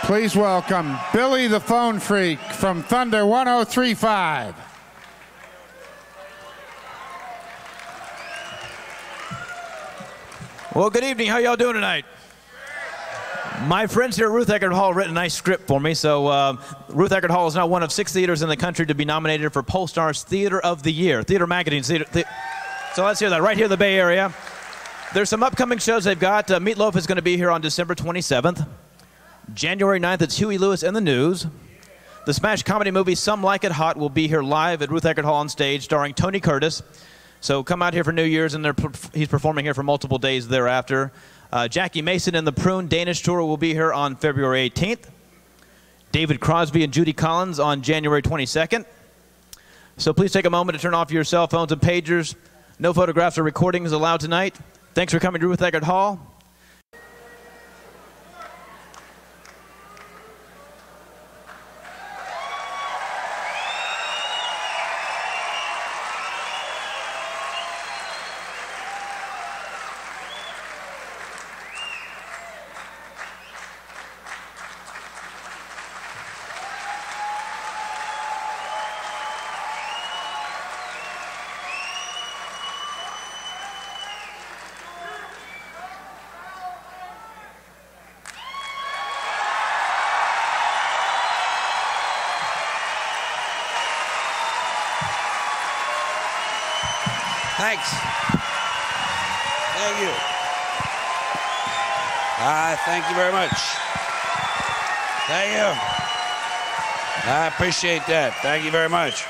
Please welcome Billy the Phone Freak from Thunder 1035. Well, good evening. How y'all doing tonight? My friends here at Ruth Eckerd Hall written a nice script for me. So Ruth Eckerd Hall is now one of 6 theaters in the country to be nominated for Polestar's Theater of the Year. Theater Magazine's So let's hear that right here in the Bay Area. There's some upcoming shows they've got. Meatloaf is going to be here on December 27th. January 9th, it's Huey Lewis and the News. The smash comedy movie Some Like It Hot will be here live at Ruth Eckerd Hall on stage, starring Tony Curtis. So come out here for New Year's, and he's performing here for multiple days thereafter. Jackie Mason and the Prune Danish Tour will be here on February 18th. David Crosby and Judy Collins on January 22nd. So please take a moment to turn off your cell phones and pagers. No photographs or recordings allowed tonight. Thanks for coming to Ruth Eckerd Hall. Thanks. Thank you. Thank you very much. Thank you. I appreciate that. Thank you very much.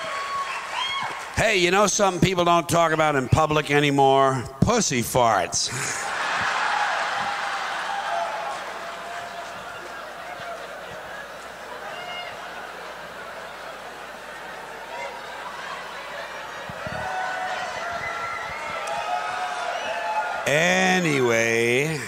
Hey, you know something people don't talk about in public anymore? Pussy farts. Anyway,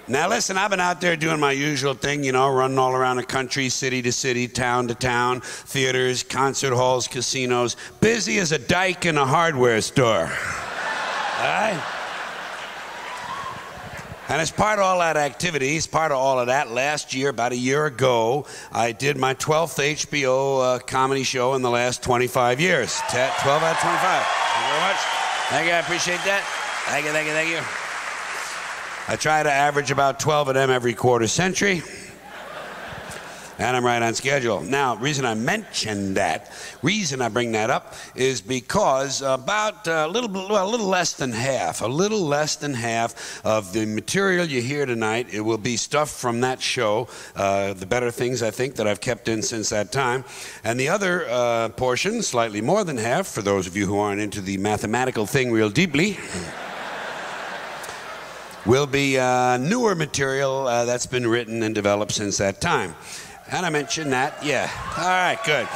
now listen, I've been out there doing my usual thing, you know, running all around the country, city to city, town to town, theaters, concert halls, casinos, busy as a dyke in a hardware store. All right? And as part of all that activity, as part of all of that, last year, about a year ago, I did my 12th HBO comedy show in the last 25 years. 12 out of 25. Thank you very much. Thank you, I appreciate that. Thank you, thank you, thank you. I try to average about 12 of them every quarter century. And I'm right on schedule. Now, reason I mention that, reason I bring that up is because about a little less than half of the material you hear tonight, it will be stuff from that show, the better things, I think, that I've kept in since that time. And the other portion, slightly more than half, for those of you who aren't into the mathematical thing real deeply, will be newer material that's been written and developed since that time. And I mentioned that, yeah. All right, good.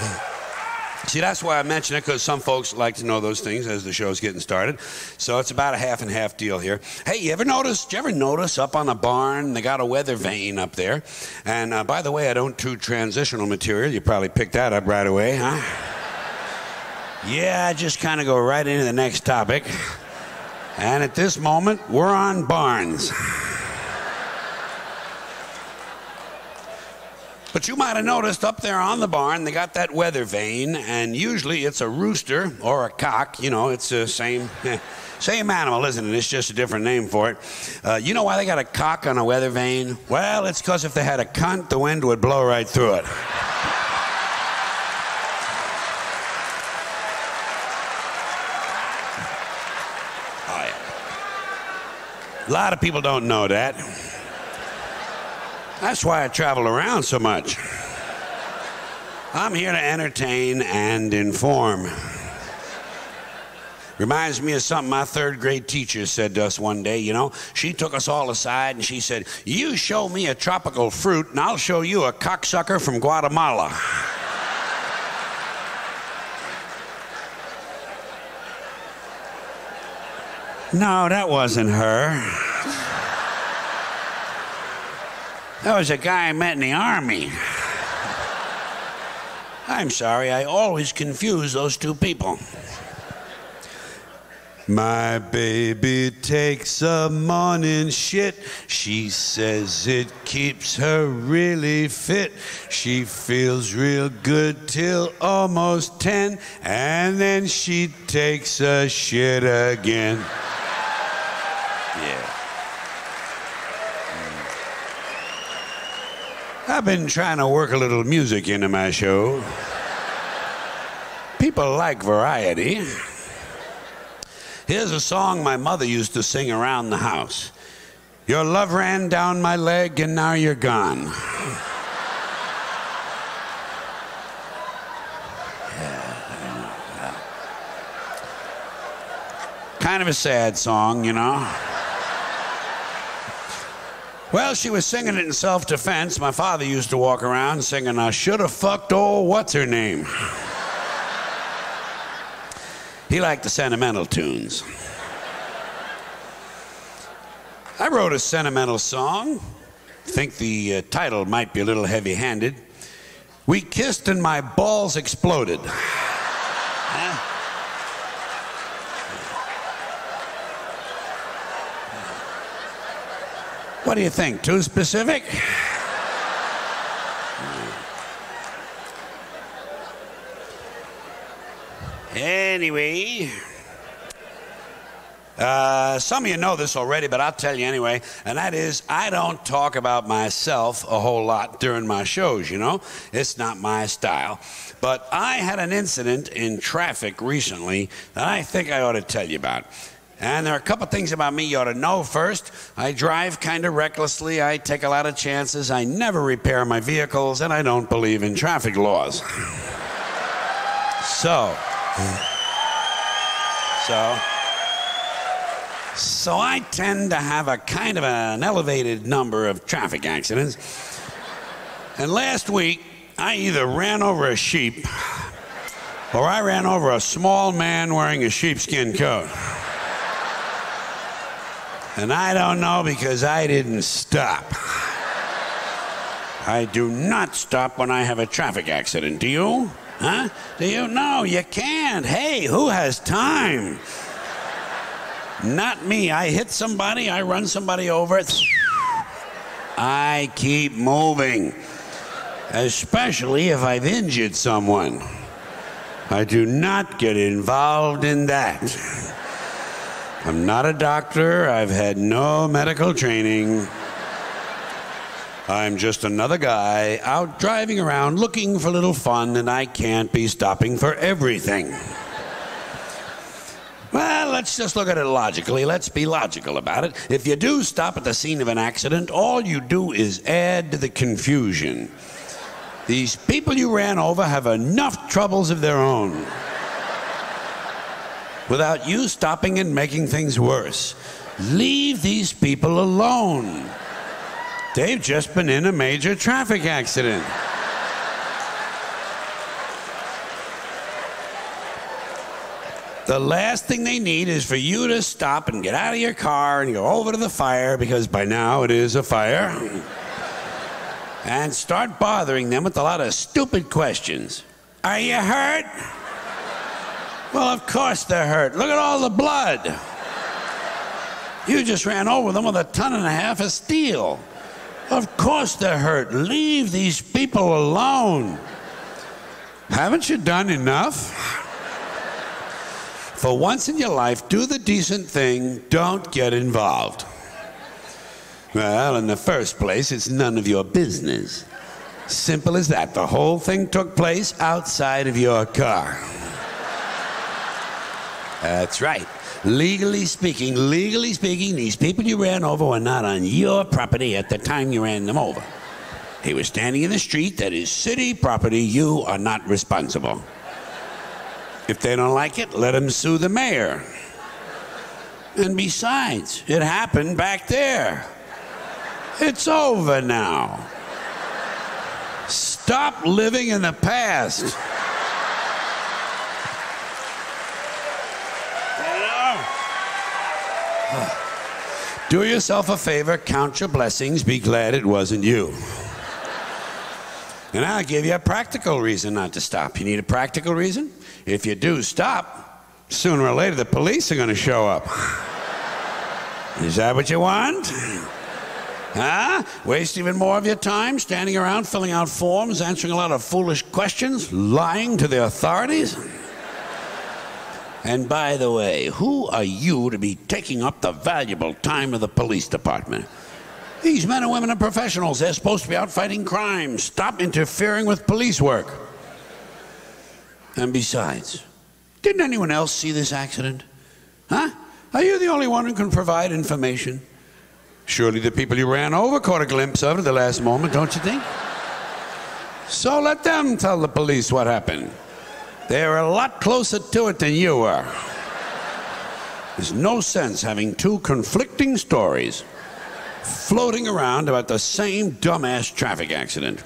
See, that's why I mention it, because some folks like to know those things as the show's getting started. So it's about a half and half deal here. Hey, did you ever notice up on the barn, they got a weather vane up there? And by the way, I don't do transitional material. You probably picked that up right away, huh? Yeah, I just kind of go right into the next topic. And at this moment, we're on barns. But you might have noticed up there on the barn, they got that weather vane, and usually it's a rooster or a cock. You know, it's the same animal, isn't it? It's just a different name for it. You know why they got a cock on a weather vane? Well, it's because if they had a cunt, the wind would blow right through it. Oh, yeah. A lot of people don't know that. That's why I travel around so much. I'm here to entertain and inform. Reminds me of something my third grade teacher said to us one day, you know. She took us all aside and she said, "You show me a tropical fruit and I'll show you a cocksucker from Guatemala." No, that wasn't her. That was a guy I met in the Army. I'm sorry, I always confuse those two people. My baby takes a morning shit. She says it keeps her really fit. She feels real good till almost 10, and then she takes a shit again. Yeah. I've been trying to work a little music into my show. People like variety. Here's a song my mother used to sing around the house. Your love ran down my leg and now you're gone. Kind of a sad song, you know. Well, she was singing it in self-defense. My father used to walk around singing, I should have fucked old what's-her-name. He liked the sentimental tunes. I wrote a sentimental song. Think the title might be a little heavy-handed. We kissed and my balls exploded. What do you think? Too specific? Anyway, some of you know this already, but I'll tell you anyway, and that is I don't talk about myself a whole lot during my shows, you know. It's not my style. But I had an incident in traffic recently that I think I ought to tell you about. And there are a couple things about me you ought to know. First, I drive kind of recklessly. I take a lot of chances. I never repair my vehicles, and I don't believe in traffic laws. So I tend to have a kind of an elevated number of traffic accidents. And last week, I either ran over a sheep or I ran over a small man wearing a sheepskin coat. And I don't know because I didn't stop. I do not stop when I have a traffic accident. Do you? Huh? Do you? No, you can't. Hey, who has time? Not me. I hit somebody, I run somebody over. I keep moving. Especially if I've injured someone. I do not get involved in that. I'm not a doctor. I've had no medical training. I'm just another guy out driving around looking for a little fun, and I can't be stopping for everything. Well, let's just look at it logically. Let's be logical about it. If you do stop at the scene of an accident, all you do is add to the confusion. These people you ran over have enough troubles of their own without you stopping and making things worse. Leave these people alone. They've just been in a major traffic accident. The last thing they need is for you to stop and get out of your car and go over to the fire, because by now it is a fire, and start bothering them with a lot of stupid questions. Are you hurt? Well, of course they're hurt. Look at all the blood. You just ran over them with 1.5 tons of steel. Of course they're hurt. Leave these people alone. Haven't you done enough? For once in your life, do the decent thing. Don't get involved. Well, in the first place, it's none of your business. Simple as that. The whole thing took place outside of your car. That's right. Legally speaking, these people you ran over were not on your property at the time you ran them over. They were standing in the street that is city property. You are not responsible. If they don't like it, let them sue the mayor. And besides, it happened back there. It's over now. Stop living in the past. Do yourself a favor, count your blessings, be glad it wasn't you. And I'll give you a practical reason not to stop. You need a practical reason? If you do stop, Sooner or later, the police are going to show up. Is that what you want? Huh? Waste even more of your time standing around filling out forms, answering a lot of foolish questions, lying to the authorities? And by the way, who are you to be taking up the valuable time of the police department? These men and women are professionals. They're supposed to be out fighting crime. Stop interfering with police work. And besides, didn't anyone else see this accident? Huh? Are you the only one who can provide information? Surely the people you ran over caught a glimpse of it at the last moment, don't you think? So let them tell the police what happened. They're a lot closer to it than you are. There's no sense having two conflicting stories floating around about the same dumbass traffic accident.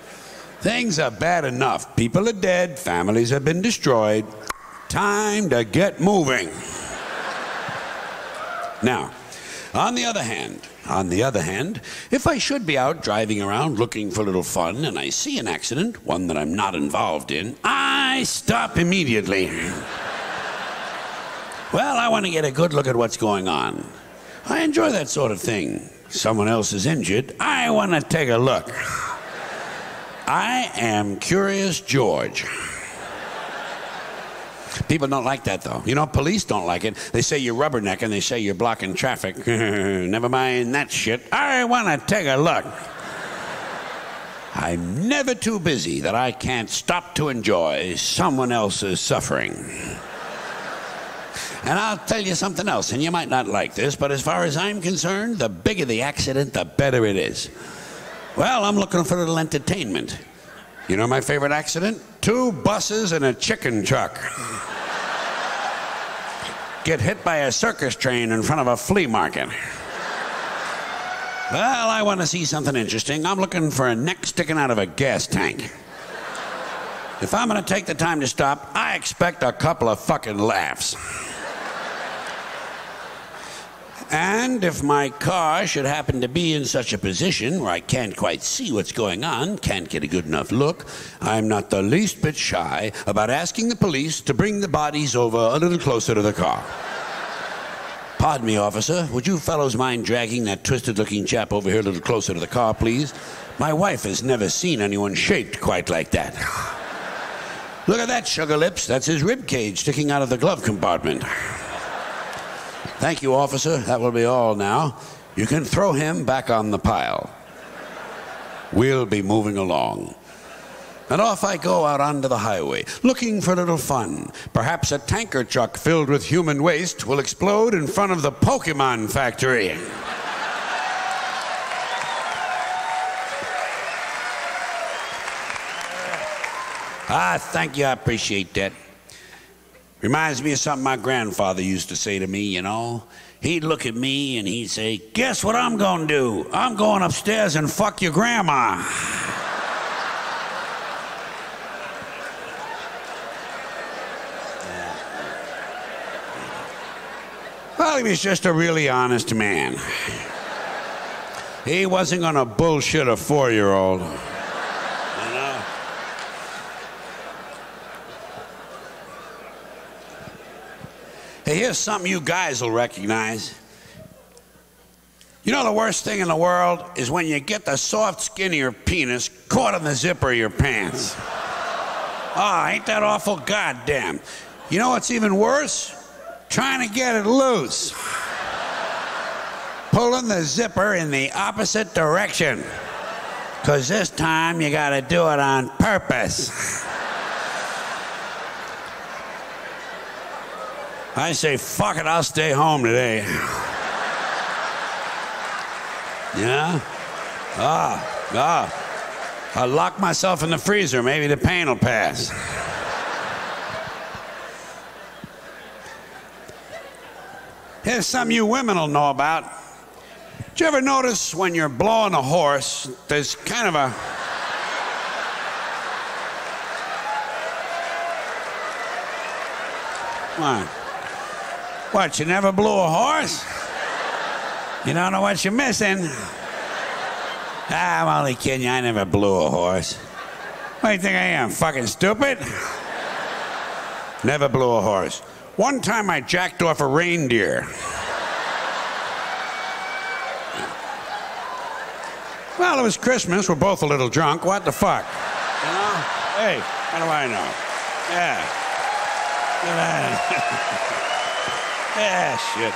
Things are bad enough. People are dead. Families have been destroyed. Time to get moving. Now, on the other hand, if I should be out driving around looking for a little fun and I see an accident, one that I'm not involved in, I stop immediately. Well, I want to get a good look at what's going on. I enjoy that sort of thing. Someone else is injured, I want to take a look. I am Curious George. People don't like that, though. You know, police don't like it. They say you're rubbernecking. They say you're blocking traffic. Never mind that shit. I want to take a look. I'm never too busy that I can't stop to enjoy someone else's suffering. And I'll tell you something else, and you might not like this, but as far as I'm concerned, the bigger the accident, the better it is. Well, I'm looking for a little entertainment. You know my favorite accident? 2 buses and a chicken truck. Get hit by a circus train in front of a flea market. Well, I want to see something interesting. I'm looking for a neck sticking out of a gas tank. If I'm going to take the time to stop, I expect a couple of fucking laughs. And if my car should happen to be in such a position where I can't quite see what's going on, can't get a good enough look, I'm not the least bit shy about asking the police to bring the bodies over a little closer to the car. Pardon me, officer. Would you fellows mind dragging that twisted-looking chap over here a little closer to the car, please? My wife has never seen anyone shaped quite like that. Look at that, sugar lips. That's his rib cage sticking out of the glove compartment. Thank you, officer. That will be all now. You can throw him back on the pile. We'll be moving along. And off I go out onto the highway, looking for a little fun. Perhaps a tanker truck filled with human waste will explode in front of the Pokemon factory. Thank you. I appreciate that. Reminds me of something my grandfather used to say to me, you know. He'd look at me and he'd say, "Guess what I'm gonna do? I'm going upstairs and fuck your grandma." Well, he was just a really honest man. He wasn't gonna bullshit a 4-year-old. Hey, here's something you guys will recognize. You know the worst thing in the world is when you get the soft skin of your penis caught in the zipper of your pants. Oh, ain't that awful? Goddamn. You know what's even worse? Trying to get it loose. Pulling the zipper in the opposite direction. 'Cause this time you gotta do it on purpose. I say, fuck it, I'll stay home today. Yeah? I'll lock myself in the freezer. Maybe the pain will pass. Here's something you women will know about. Did you ever notice when you're blowing a horse, there's kind of a... What, you never blew a horse? You don't know what you're missing. I'm only kidding you, I never blew a horse. What do you think I am, fucking stupid? Never blew a horse. One time I jacked off a reindeer. Well, it was Christmas. We're both a little drunk. What the fuck? You know? Hey, how do I know? Yeah. Yeah, shit.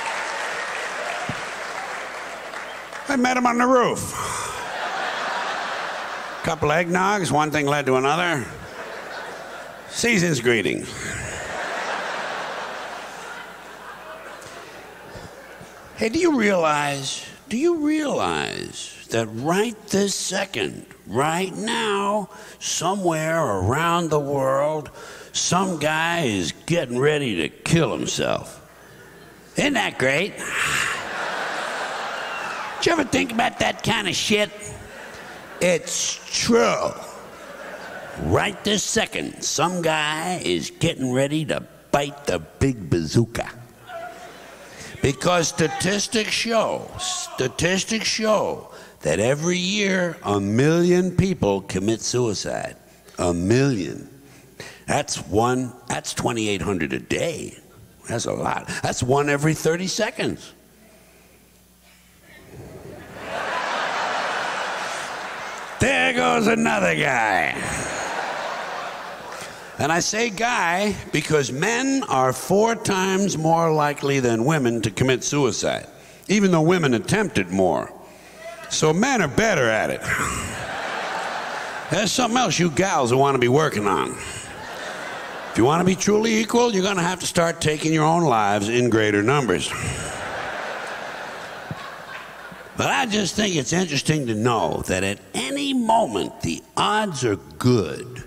I met him on the roof. Couple eggnogs, one thing led to another. Season's greeting. Hey, do you realize that right this second, right now, somewhere around the world, some guy is getting ready to kill himself? Isn't that great? Did you ever think about that kind of shit? It's true. Right this second, some guy is getting ready to bite the big bazooka. Because statistics show that every year 1 million people commit suicide. 1 million. That's 2,800 a day. That's a lot. That's one every 30 seconds. There goes another guy. And I say guy because men are 4 times more likely than women to commit suicide, even though women attempt it more. So men are better at it. There's something else you gals want to be working on. If you want to be truly equal, you're going to have to start taking your own lives in greater numbers. But I just think it's interesting to know that at any moment, the odds are good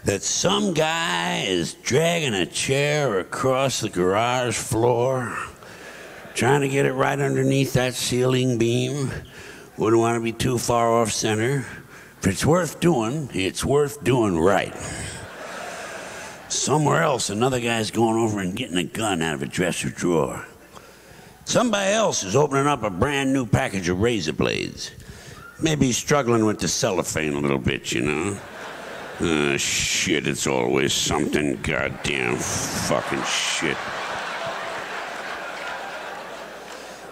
that some guy is dragging a chair across the garage floor, trying to get it right underneath that ceiling beam. Wouldn't want to be too far off center. If it's worth doing right. Somewhere else, another guy's going over and getting a gun out of a dresser drawer. Somebody else is opening up a brand new package of razor blades. Maybe he's struggling with the cellophane a little bit, you know. Shit, it's always something. Goddamn fucking shit.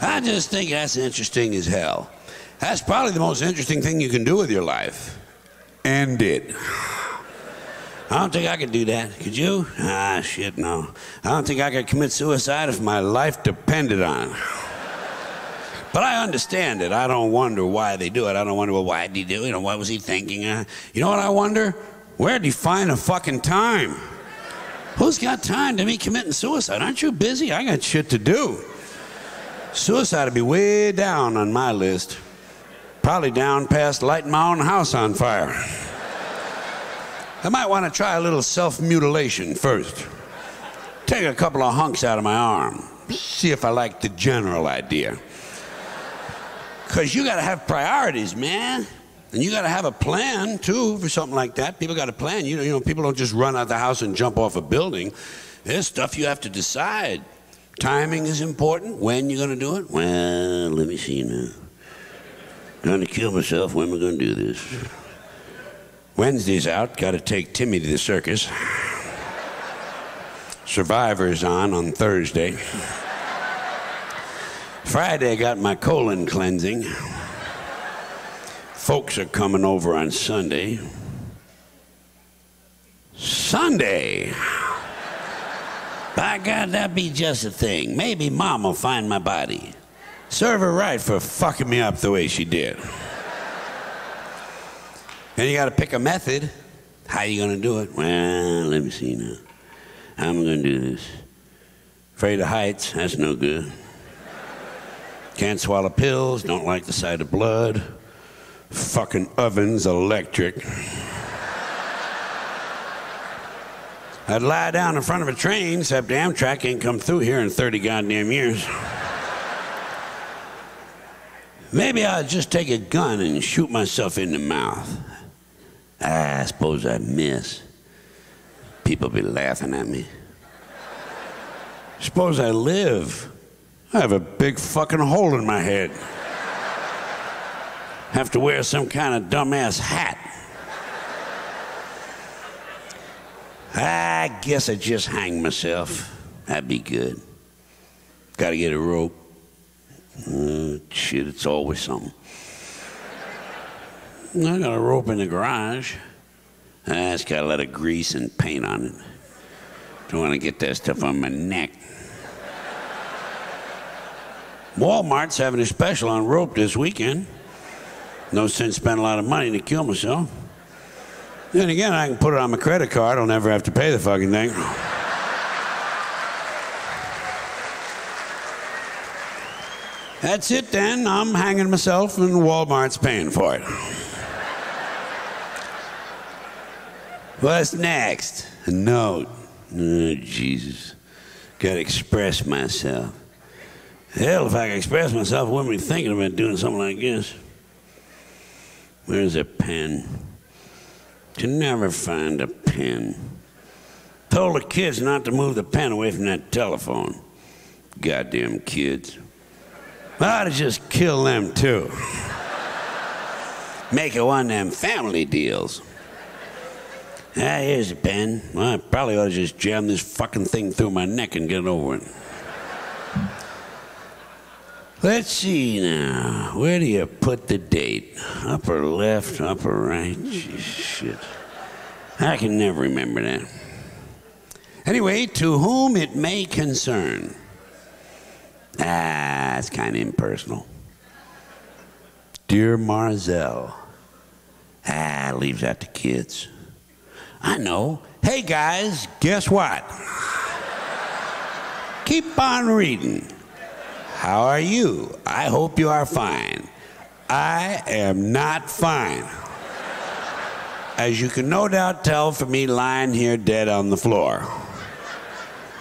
I just think that's interesting as hell. That's probably the most interesting thing you can do with your life. End it. I don't think I could do that. Could you? Shit, no. I don't think I could commit suicide if my life depended on it. But I understand it. I don't wonder why they do it. I don't wonder, well, why did he do it? You know, what was he thinking? You know what I wonder? Where'd he find the fucking time? Who's got time to be committing suicide? Aren't you busy? I got shit to do. Suicide would be way down on my list. Probably down past lighting my own house on fire. I might want to try a little self-mutilation first. Take a couple of hunks out of my arm. See if I like the general idea. Because you got to have priorities, man. And you got to have a plan, too, for something like that. People got a plan. You know, people don't just run out the house and jump off a building. There's stuff you have to decide. Timing is important. When you're going to do it? Well, let me see now. Going to kill myself. When am I going to do this? Wednesday's out. Got to take Timmy to the circus. Survivor's on Thursday. Friday, I got my colon cleansing. Folks are coming over on Sunday. Sunday! By God, that'd be just a thing. Maybe Mom will find my body. Serve her right for fucking me up the way she did. And you got to pick a method. How you going to do it? Well, let me see now. How am I going to do this? Afraid of heights? That's no good. Can't swallow pills. Don't like the sight of blood. Fucking oven's electric. I'd lie down in front of a train, except Amtrak ain't come through here in 30 goddamn years. Maybe I'll just take a gun and shoot myself in the mouth. I suppose I'd miss. People be laughing at me. Suppose I live. I have a big fucking hole in my head. Have to wear some kind of dumbass hat. I guess I just hang myself. That'd be good. Gotta get a rope. Shit, it's always something. I got a rope in the garage. I just got a lot of grease and paint on it. Don't want to get that stuff on my neck. Walmart's having a special on rope this weekend. No sense spending a lot of money to kill myself. Then again, I can put it on my credit card. I'll never have to pay the fucking thing. That's it then. I'm hanging myself and Walmart's paying for it. What's next? A note. Oh, Jesus. Gotta express myself. Hell, if I could express myself, I wouldn't be thinking about doing something like this. Where's a pen? Can never find a pen. Told the kids not to move the pen away from that telephone. Goddamn kids. I ought to just kill them too. Make it one of them family deals. Here's a pen. Well, I probably ought to just jam this fucking thing through my neck and get it over it. Let's see now. Where do you put the date? Upper left, upper right? Shit. I can never remember that. Anyway, to whom it may concern. It's kind of impersonal. Dear Marzell. Leaves that to kids. I know. Hey guys, guess what? Keep on reading. How are you? I hope you are fine. I am not fine. As you can no doubt tell from me lying here dead on the floor.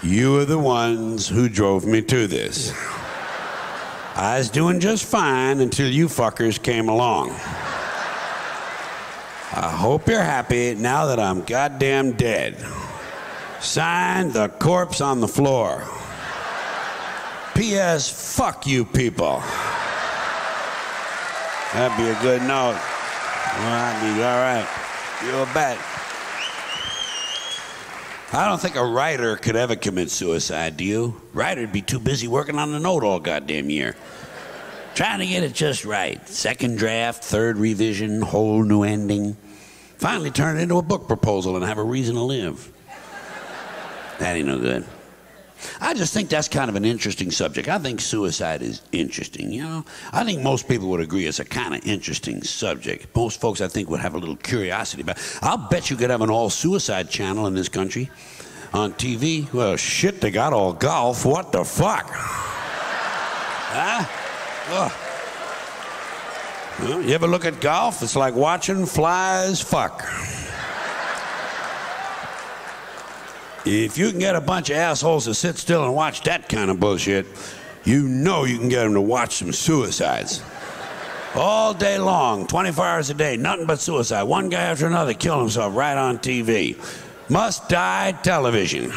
You are the ones who drove me to this. I was doing just fine until you fuckers came along. I hope you're happy now that I'm goddamn dead. Signed, the corpse on the floor. P.S. Fuck you people. That'd be a good note. That'd be all right. You'll bet. I don't think a writer could ever commit suicide, do you? Writer'd be too busy working on the note all goddamn year. Trying to get it just right. Second draft, third revision, whole new ending. Finally turn it into a book proposal and have a reason to live. That ain't no good. I just think that's kind of an interesting subject. I think suicide is interesting, you know? I think most people would agree it's a kind of interesting subject. Most folks, I think, would have a little curiosity about it. I'll bet you could have an all-suicide channel in this country on TV. Well, shit, they got all golf. What the fuck? Huh? Well, you ever look at golf? It's like watching flies fuck. If you can get a bunch of assholes to sit still and watch that kind of bullshit, you know you can get them to watch some suicides. All day long, 24 hours a day, nothing but suicide. One guy after another killing himself right on TV. Must die television.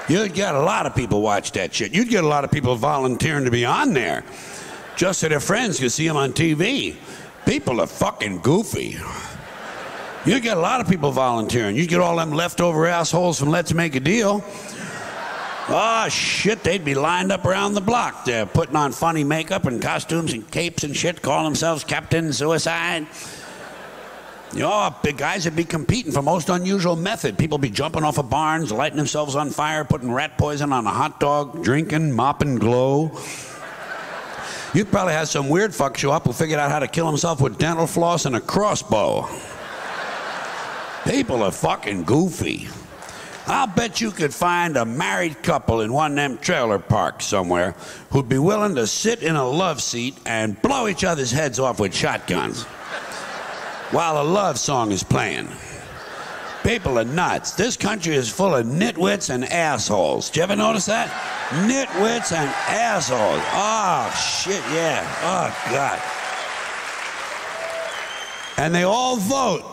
You'd get a lot of people watch that shit. You'd get a lot of people volunteering to be on there just so their friends could see them on TV. People are fucking goofy. You get a lot of people volunteering. You get all them leftover assholes from Let's Make a Deal. Oh, shit, they'd be lined up around the block. They're putting on funny makeup and costumes and capes and shit, calling themselves Captain Suicide. You know, big guys would be competing for most unusual method. People be jumping off of barns, lighting themselves on fire, putting rat poison on a hot dog, drinking, mopping glow. You'd probably have some weird fuck show up who figured out how to kill himself with dental floss and a crossbow. People are fucking goofy. I'll bet you could find a married couple in one of them trailer parks somewhere who'd be willing to sit in a love seat and blow each other's heads off with shotguns while a love song is playing. People are nuts. This country is full of nitwits and assholes. Did you ever notice that? Nitwits and assholes. Oh, shit, yeah. Oh, God. And they all vote.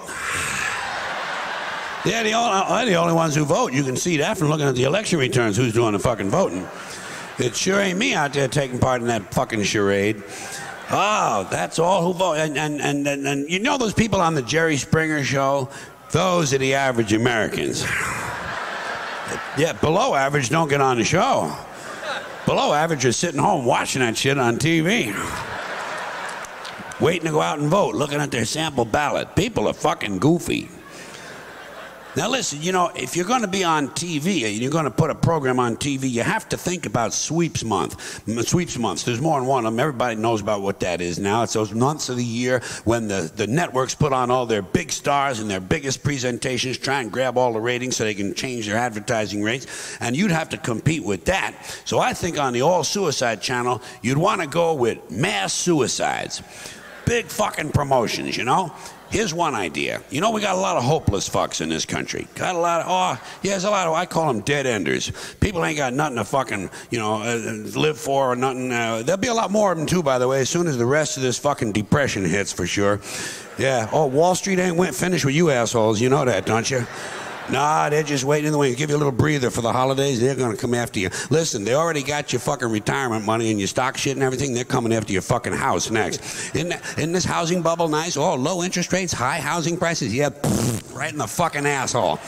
They're the only ones who vote. You can see that from looking at the election returns, who's doing the fucking voting. It sure ain't me out there taking part in that fucking charade. Oh, that's all who vote. And you know those people on the Jerry Springer show? Those are the average Americans. Yeah, below average don't get on the show. Below average are sitting home watching that shit on TV. Waiting to go out and vote, looking at their sample ballot. People are fucking goofy. Now listen, you know, if you're going to be on TV and you're going to put a program on TV, you have to think about sweeps month. Sweeps months, there's more than one of them. Everybody knows about what that is now. It's those months of the year when the networks put on all their big stars and their biggest presentations, try and grab all the ratings so they can change their advertising rates. And you'd have to compete with that. So I think on the All Suicide channel, you'd want to go with mass suicides. Big fucking promotions, you know? Here's one idea. You know, we got a lot of hopeless fucks in this country. Got a lot of, there's a lot of, I call them dead enders. People ain't got nothing to fucking, you know, live for or nothing. There'll be a lot more of them too, by the way, as soon as the rest of this fucking depression hits, for sure. Yeah. Oh, Wall Street ain't finished with you assholes. You know that, don't you? Nah, they're just waiting in the wings. Give you a little breather for the holidays. They're going to come after you. Listen, they already got your fucking retirement money and your stock shit and everything. They're coming after your fucking house next. Isn't this housing bubble nice? Oh, low interest rates, high housing prices. Yeah, right in the fucking asshole.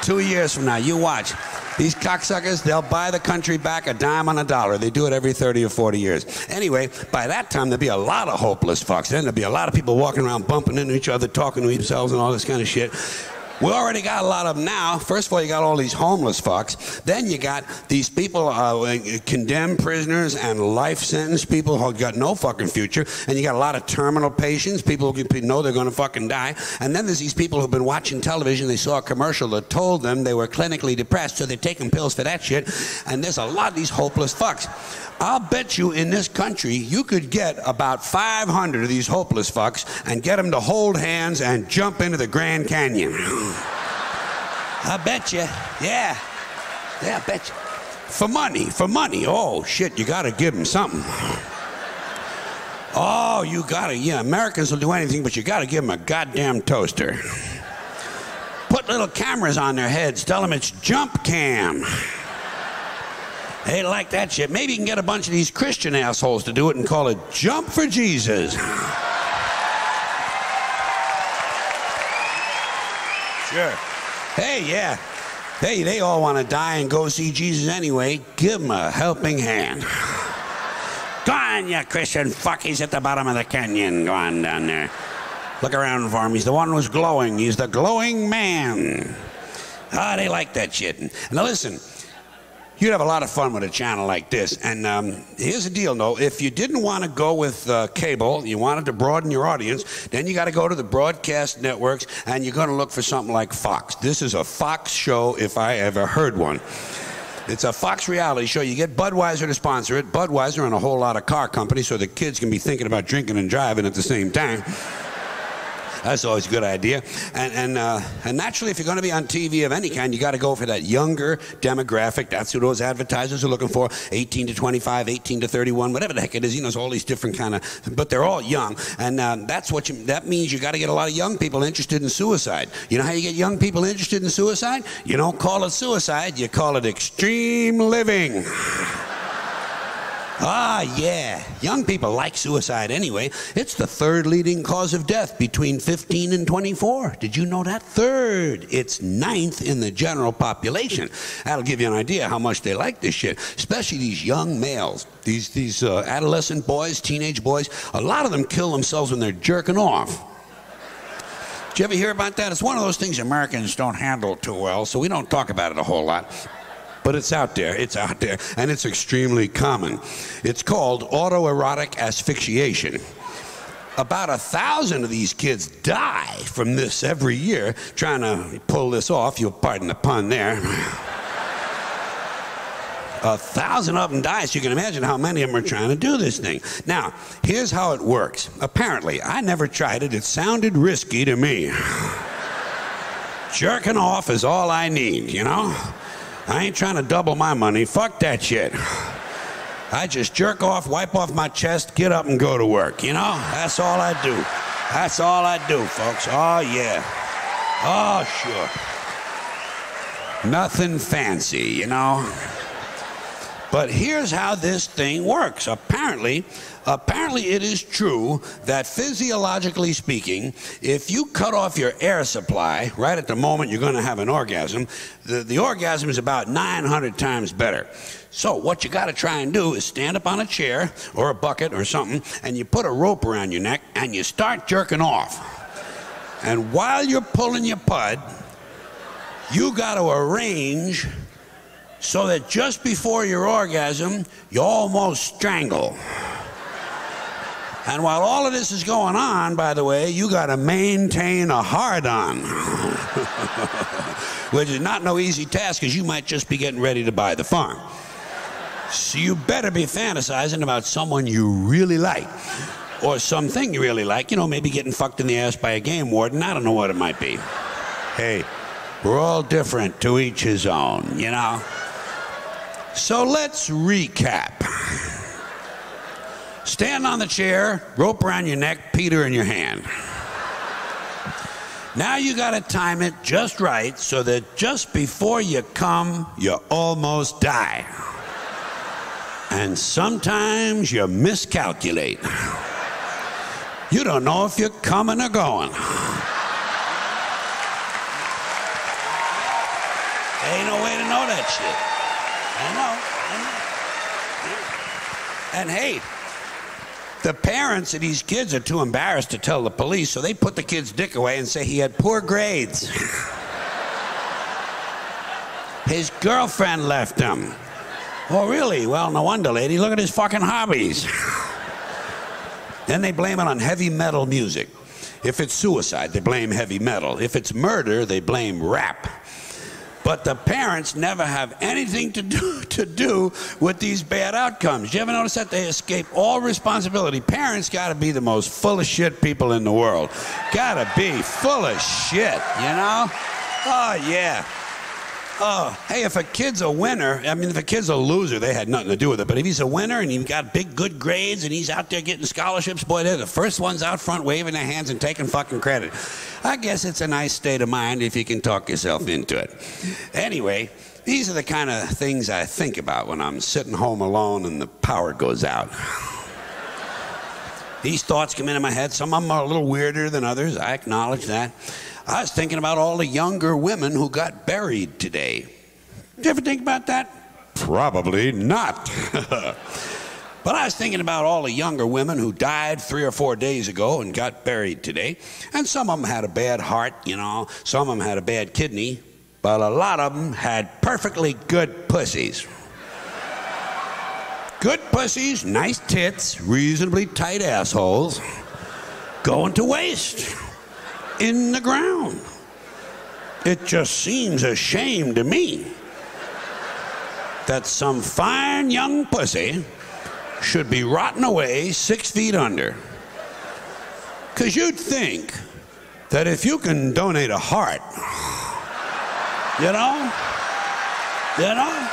2 years from now, you watch. These cocksuckers, they'll buy the country back a dime on a dollar. They do it every 30 or 40 years. Anyway, by that time, there'll be a lot of hopeless fucks. Then there'll be a lot of people walking around bumping into each other, talking to themselves and all this kind of shit. We already got a lot of them now. First of all, you got all these homeless fucks. Then you got these people, condemned prisoners and life sentence people who got no fucking future. And you got a lot of terminal patients, people who know they're going to fucking die. And then there's these people who've been watching television. They saw a commercial that told them they were clinically depressed, so they're taking pills for that shit. And there's a lot of these hopeless fucks. I'll bet you in this country, you could get about 500 of these hopeless fucks and get them to hold hands and jump into the Grand Canyon. I bet you. Yeah. Yeah, I bet you. For money. Oh, shit, you got to give them something. Oh, you got to. Yeah, Americans will do anything, but you got to give them a goddamn toaster. Put little cameras on their heads. Tell them it's jump cam. They like that shit. Maybe you can get a bunch of these Christian assholes to do it and call it Jump for Jesus. Sure. Hey, yeah. Hey, they all want to die and go see Jesus anyway. Give them a helping hand. Go on, you Christian fuck. He's at the bottom of the canyon. Go on down there. Look around for him. He's the one who's glowing. He's the glowing man. Ah, they like that shit. Now listen. You'd have a lot of fun with a channel like this. And here's the deal, though. If you didn't want to go with cable, you wanted to broaden your audience, then you got to go to the broadcast networks, and you're going to look for something like Fox. This is a Fox show, if I ever heard one. It's a Fox reality show. You get Budweiser to sponsor it. Budweiser and a whole lot of car companies, so the kids can be thinking about drinking and driving at the same time. That's always a good idea. And naturally, if you're going to be on TV of any kind, you got to go for that younger demographic. That's who those advertisers are looking for. 18 to 25, 18 to 31, whatever the heck it is. You know, it's all these different kind of, but they're all young. And that means you got to get a lot of young people interested in suicide. You know how you get young people interested in suicide? You don't call it suicide. You call it extreme living. Ah, yeah. Young people like suicide anyway. It's the third leading cause of death between 15 and 24. Did you know that? Third. It's ninth in the general population. That'll give you an idea how much they like this shit. Especially these young males. These adolescent boys, teenage boys. A lot of them kill themselves when they're jerking off. Did you ever hear about that? It's one of those things Americans don't handle too well, so we don't talk about it a whole lot. But it's out there, and it's extremely common. It's called autoerotic asphyxiation. About 1,000 of these kids die from this every year, trying to pull this off. You'll pardon the pun there. 1,000 of them die, so you can imagine how many of them are trying to do this thing. Now, here's how it works. Apparently, I never tried it. It sounded risky to me. Jerking off is all I need, you know? I ain't trying to double my money. Fuck that shit. I just jerk off, wipe off my chest, get up and go to work, you know? That's all I do. That's all I do, folks. Oh, yeah. Oh, sure. Nothing fancy, you know? But here's how this thing works. Apparently it is true that physiologically speaking, if you cut off your air supply right at the moment you're going to have an orgasm, the orgasm is about 900 times better. So what you got to try and do is stand up on a chair or a bucket or something, and you put a rope around your neck and you start jerking off. And while you're pulling your pud, you got to arrange so that just before your orgasm, you almost strangle. And while all of this is going on, by the way, you got to maintain a hard-on, which is not no easy task, because you might just be getting ready to buy the farm. So you better be fantasizing about someone you really like, or something you really like, you know, maybe getting fucked in the ass by a game warden. I don't know what it might be. Hey, we're all different, to each his own, you know? So let's recap. Stand on the chair, rope around your neck, Peter in your hand. Now you gotta time it just right so that just before you come, you almost die. And sometimes you miscalculate. You don't know if you're coming or going. There ain't no way to know that shit. I know. And hey, the parents of these kids are too embarrassed to tell the police, so they put the kid's dick away and say he had poor grades. His girlfriend left him. Oh, really? Well, no wonder, lady. Look at his fucking hobbies. Then they blame it on heavy metal music. If it's suicide, they blame heavy metal. If it's murder, they blame rap. But the parents never have anything to do with these bad outcomes. You ever notice that? They escape all responsibility. Parents gotta be the most full of shit people in the world. Gotta be full of shit, you know? Oh, yeah. Oh, hey, if a kid's a winner, I mean, if a kid's a loser, they had nothing to do with it. But if he's a winner and he's got big, good grades and he's out there getting scholarships, boy, they're the first ones out front waving their hands and taking fucking credit. I guess it's a nice state of mind if you can talk yourself into it. Anyway, these are the kind of things I think about when I'm sitting home alone and the power goes out. These thoughts come into my head. Some of them are a little weirder than others. I acknowledge that. I was thinking about all the younger women who got buried today. Did you ever think about that? Probably not. But I was thinking about all the younger women who died 3 or 4 days ago and got buried today. And some of them had a bad heart, you know. Some of them had a bad kidney. But a lot of them had perfectly good pussies. Good pussies, nice tits, reasonably tight assholes, going to waste. In the ground. It just seems a shame to me that some fine young pussy should be rotting away 6 feet under. Because you'd think that if you can donate a heart, you know, yeah,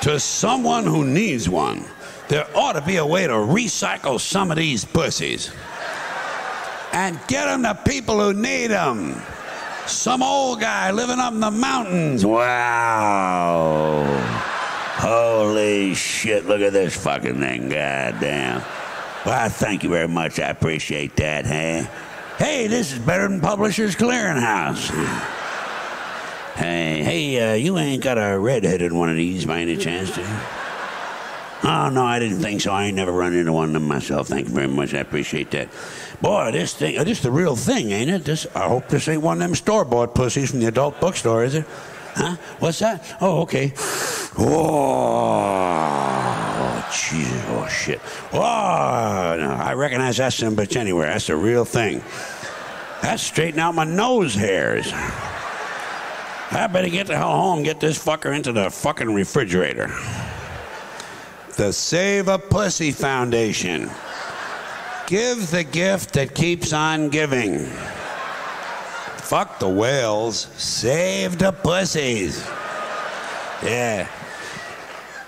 to someone who needs one, there ought to be a way to recycle some of these pussies and get them to people who need them. Some old guy living up in the mountains. Wow. Holy shit, look at this fucking thing. God damn. Well, thank you very much. I appreciate that, hey? Hey, this is better than Publishers Clearinghouse. Hey, you ain't got a red-headed one of these by any chance, do you? Oh, no, I didn't think so. I ain't never run into one of them myself. Thank you very much. I appreciate that. Boy, this thing, this is the real thing, ain't it? I hope this ain't one of them store-bought pussies from the adult bookstore, is it? Huh? What's that? Oh, okay. Oh, Jesus. Oh, shit. Oh, no, I recognize that son of a bitch anywhere. That's the real thing. That's straightening out my nose hairs. I better get the hell home and get this fucker into the fucking refrigerator. The Save a Pussy Foundation. Give the gift that keeps on giving. Fuck the whales. Save the pussies. Yeah.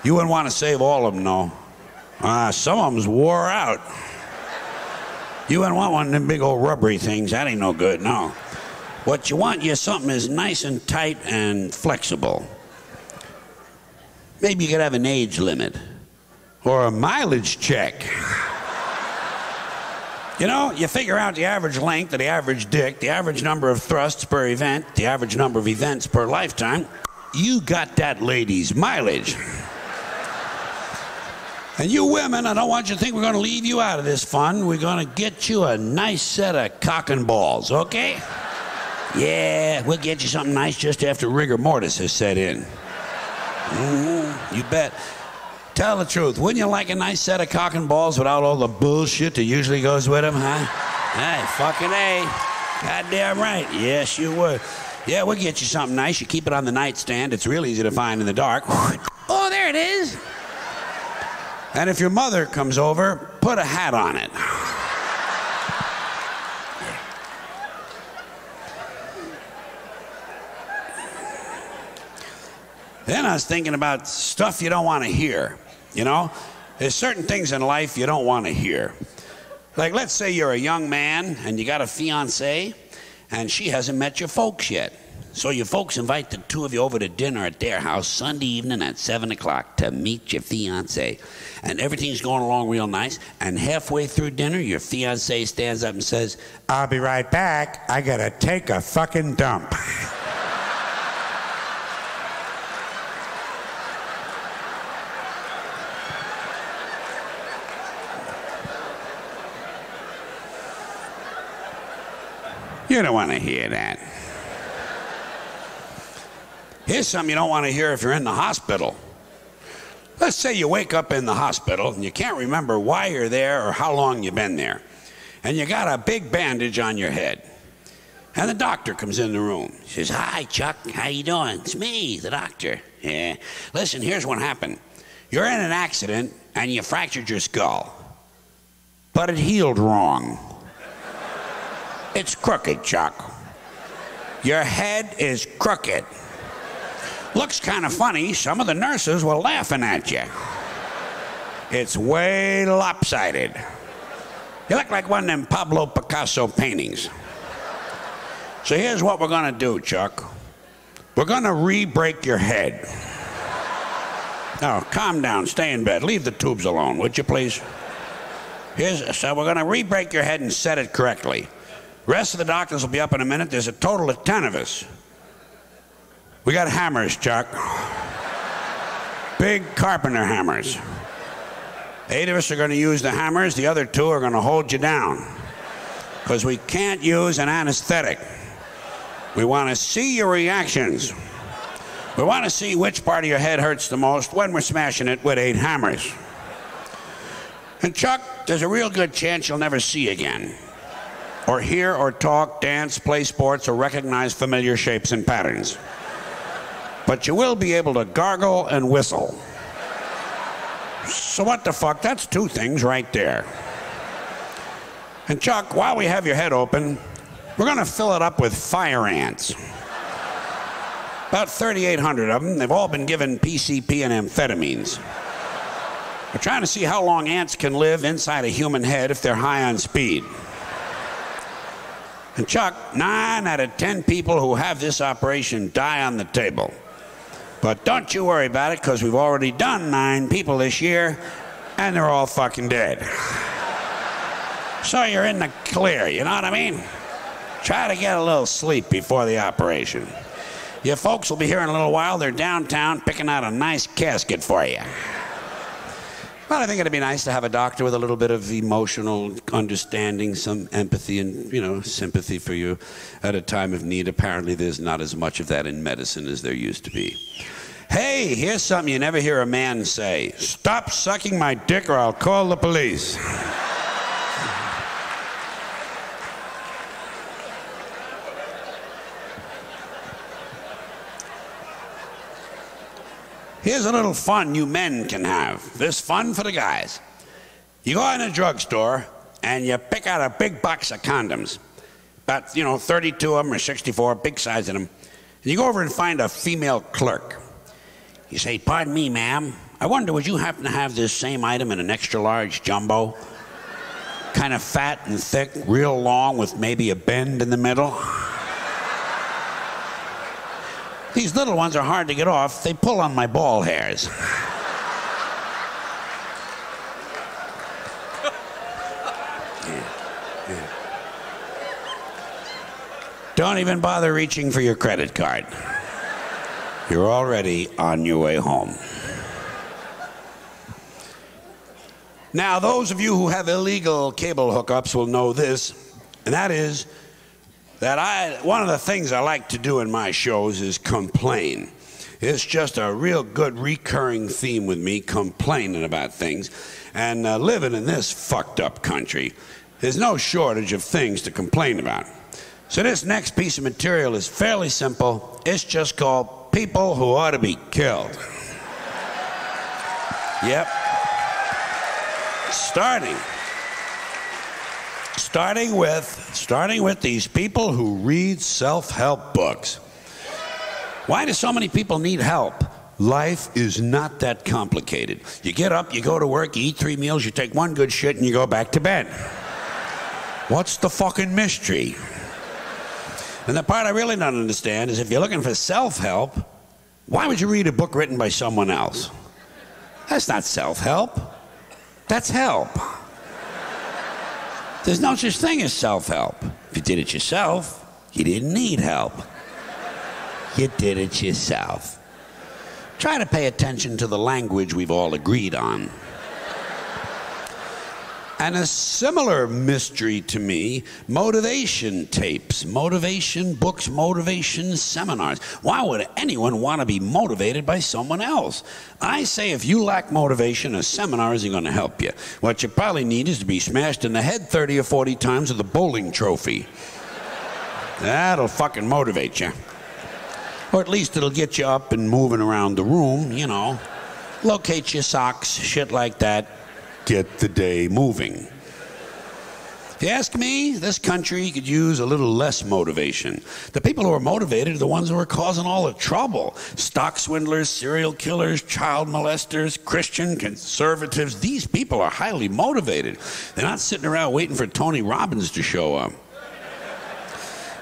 You wouldn't want to save all of them, though. Some of them's wore out. You wouldn't want one of them big old rubbery things. That ain't no good, no. What you want is something that's nice and tight and flexible. Maybe you could have an age limit or a mileage check. You know, you figure out the average length of the average dick, the average number of thrusts per event, the average number of events per lifetime. You got that lady's mileage. And you women, I don't want you to think we're going to leave you out of this fun. We're going to get you a nice set of cock and balls, okay? Yeah, we'll get you something nice just after rigor mortis has set in. You bet. Tell the truth, wouldn't you like a nice set of cock and balls without all the bullshit that usually goes with them, huh? Hey, fucking A. Goddamn right. Yes, you would. Yeah, we'll get you something nice. You keep it on the nightstand. It's real easy to find in the dark. Oh, there it is. And if your mother comes over, put a hat on it. Then I was thinking about stuff you don't want to hear, you know? There's certain things in life you don't want to hear. Like, let's say you're a young man and you got a fiancée and she hasn't met your folks yet. So your folks invite the two of you over to dinner at their house Sunday evening at 7 o'clock to meet your fiancée. And everything's going along real nice. And halfway through dinner, your fiancée stands up and says, "I'll be right back. I gotta take a fucking dump." You don't want to hear that. Here's something you don't want to hear if you're in the hospital. Let's say you wake up in the hospital and you can't remember why you're there or how long you've been there. And you got a big bandage on your head. And the doctor comes in the room. He says, "Hi, Chuck. How you doing?" "It's me, the doctor." "Yeah. Listen, here's what happened. You're in an accident and you fractured your skull. But it healed wrong. It's crooked, Chuck. Your head is crooked. Looks kind of funny. Some of the nurses were laughing at you. It's way lopsided. You look like one of them Pablo Picasso paintings. So here's what we're going to do, Chuck. We're going to re-break your head." Now, calm down. Stay in bed. Leave the tubes alone, would you, please? So we're going to re-break your head and set it correctly. Rest of the doctors will be up in a minute. There's a total of 10 of us. We got hammers, Chuck. Big carpenter hammers. 8 of us are going to use the hammers. The other 2 are going to hold you down. Because we can't use an anesthetic. We want to see your reactions. We want to see which part of your head hurts the most when we're smashing it with 8 hammers. And Chuck, there's a real good chance you'll never see again. Or hear or talk, dance, play sports, or recognize familiar shapes and patterns. But you will be able to gargle and whistle. So what the fuck? That's 2 things right there. And Chuck, while we have your head open, we're going to fill it up with fire ants. About 3,800 of them. They've all been given PCP and amphetamines. We're trying to see how long ants can live inside a human head if they're high on speed. And Chuck, 9 out of 10 people who have this operation die on the table. But don't you worry about it, because we've already done 9 people this year, and they're all fucking dead. So you're in the clear, you know what I mean? Try to get a little sleep before the operation. Your folks will be here in a little while. They're downtown picking out a nice casket for you. Well, I think it'd be nice to have a doctor with a little bit of emotional understanding, some empathy and, sympathy for you at a time of need. Apparently, there's not as much of that in medicine as there used to be. Hey, here's something you never hear a man say. "Stop sucking my dick or I'll call the police." Here's a little fun you men can have. This fun for the guys. You go in a drugstore and you pick out a big box of condoms. About, 32 of them or 64, big size of them. And you go over and find a female clerk. You say, "Pardon me, ma'am. I wonder, would you happen to have this same item in an extra large jumbo? Kind of fat and thick, real long with maybe a bend in the middle?" These little ones are hard to get off. They pull on my ball hairs. Don't even bother reaching for your credit card. You're already on your way home. Now, those of you who have illegal cable hookups will know this, and that is that one of the things I like to do in my shows is complain. It's just a real good recurring theme with me, complaining about things. And living in this fucked up country, there's no shortage of things to complain about. So this next piece of material is fairly simple. It's just called People Who Ought to Be Killed. Yep. Starting with these people who read self-help books. Why do so many people need help? Life is not that complicated. You get up, you go to work, you eat 3 meals, you take 1 good shit, and you go back to bed. What's the fucking mystery? And the part I really don't understand is if you're looking for self-help, why would you read a book written by someone else? That's not self-help. That's help. There's no such thing as self-help. If you did it yourself, you didn't need help. You did it yourself. Try to pay attention to the language we've all agreed on. And a similar mystery to me, motivation tapes, motivation books, motivation seminars. Why would anyone want to be motivated by someone else? I say if you lack motivation, a seminar isn't going to help you. What you probably need is to be smashed in the head 30 or 40 times with a bowling trophy. That'll fucking motivate you. Or at least it'll get you up and moving around the room, you know. Locate your socks, shit like that. Get the day moving. If you ask me, this country could use a little less motivation. The people who are motivated are the ones who are causing all the trouble. Stock swindlers, serial killers, child molesters, Christian conservatives. These people are highly motivated. They're not sitting around waiting for Tony Robbins to show up.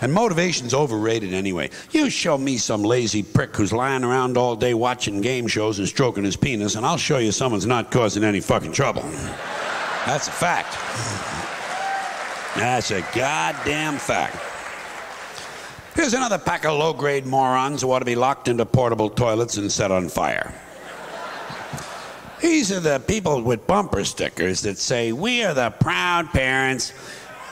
And motivation's overrated anyway. You show me some lazy prick who's lying around all day watching game shows and stroking his penis, and I'll show you someone's not causing any fucking trouble. That's a fact. That's a goddamn fact. Here's another pack of low-grade morons who ought to be locked into portable toilets and set on fire. These are the people with bumper stickers that say, "We are the proud parents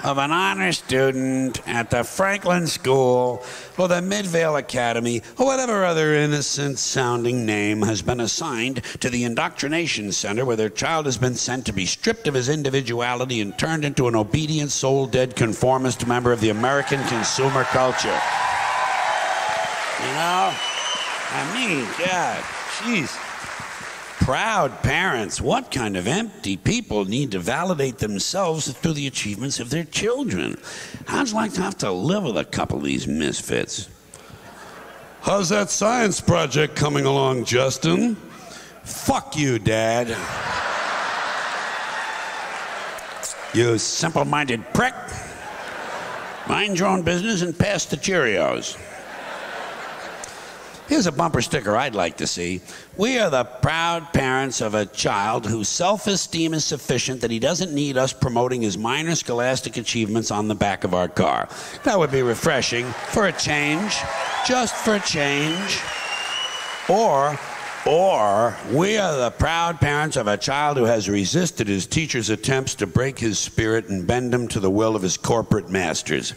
of an honor student at the Franklin School or the Midvale Academy," or whatever other innocent-sounding name has been assigned to the indoctrination center where their child has been sent to be stripped of his individuality and turned into an obedient, soul-dead conformist member of the American consumer culture. You know? I mean, God, jeez. Proud parents. What kind of empty people need to validate themselves through the achievements of their children? How'd you like to have to live with a couple of these misfits? How's that science project coming along, Justin? Fuck you, Dad. You simple-minded prick. Mind your own business and pass the Cheerios. Here's a bumper sticker I'd like to see. "We are the proud parents of a child whose self-esteem is sufficient that he doesn't need us promoting his minor scholastic achievements on the back of our car." That would be refreshing for a change, just for a change. Or "We are the proud parents of a child who has resisted his teacher's attempts to break his spirit and bend him to the will of his corporate masters."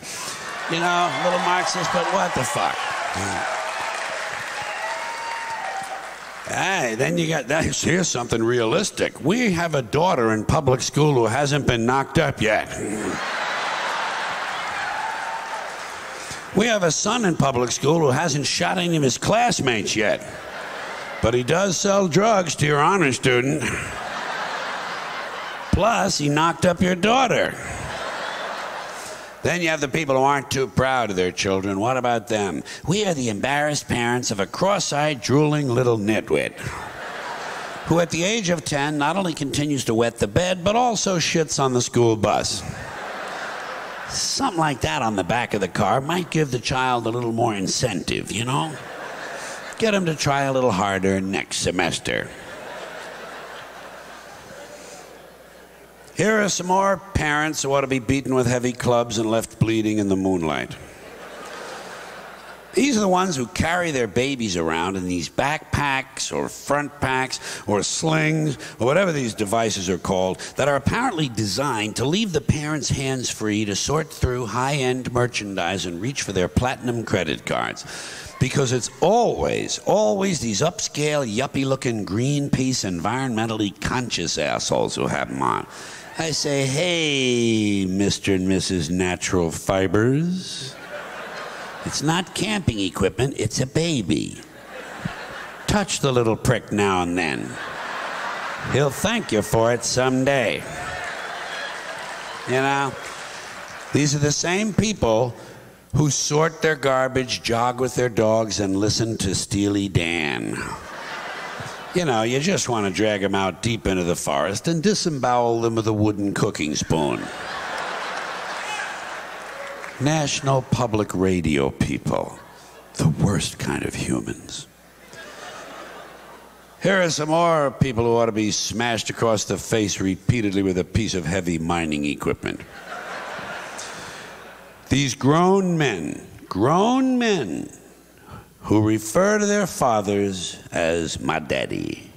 You know, a little Marxist, but what the fuck? Hey, then you got that. Here's something realistic. We have a daughter in public school who hasn't been knocked up yet. We have a son in public school who hasn't shot any of his classmates yet. But he does sell drugs to your honor student. Plus, he knocked up your daughter. Then you have the people who aren't too proud of their children. What about them? "We are the embarrassed parents of a cross-eyed, drooling little nitwit who at the age of 10 not only continues to wet the bed, but also shits on the school bus." Something like that on the back of the car might give the child a little more incentive, you know? Get them to try a little harder next semester. Here are some more parents who ought to be beaten with heavy clubs and left bleeding in the moonlight. These are the ones who carry their babies around in these backpacks or front packs or slings or whatever these devices are called that are apparently designed to leave the parents' hands free to sort through high-end merchandise and reach for their platinum credit cards. Because it's always these upscale, yuppie-looking Greenpeace, environmentally conscious assholes who have them on. I say, hey, Mr. and Mrs. Natural Fibers. It's not camping equipment, it's a baby. Touch the little prick now and then. He'll thank you for it someday. You know, these are the same people who sort their garbage, jog with their dogs, and listen to Steely Dan. You know, you just want to drag them out deep into the forest and disembowel them with a wooden cooking spoon. National Public Radio people, the worst kind of humans. Here are some more people who ought to be smashed across the face repeatedly with a piece of heavy mining equipment. These grown men who refer to their fathers as my daddy.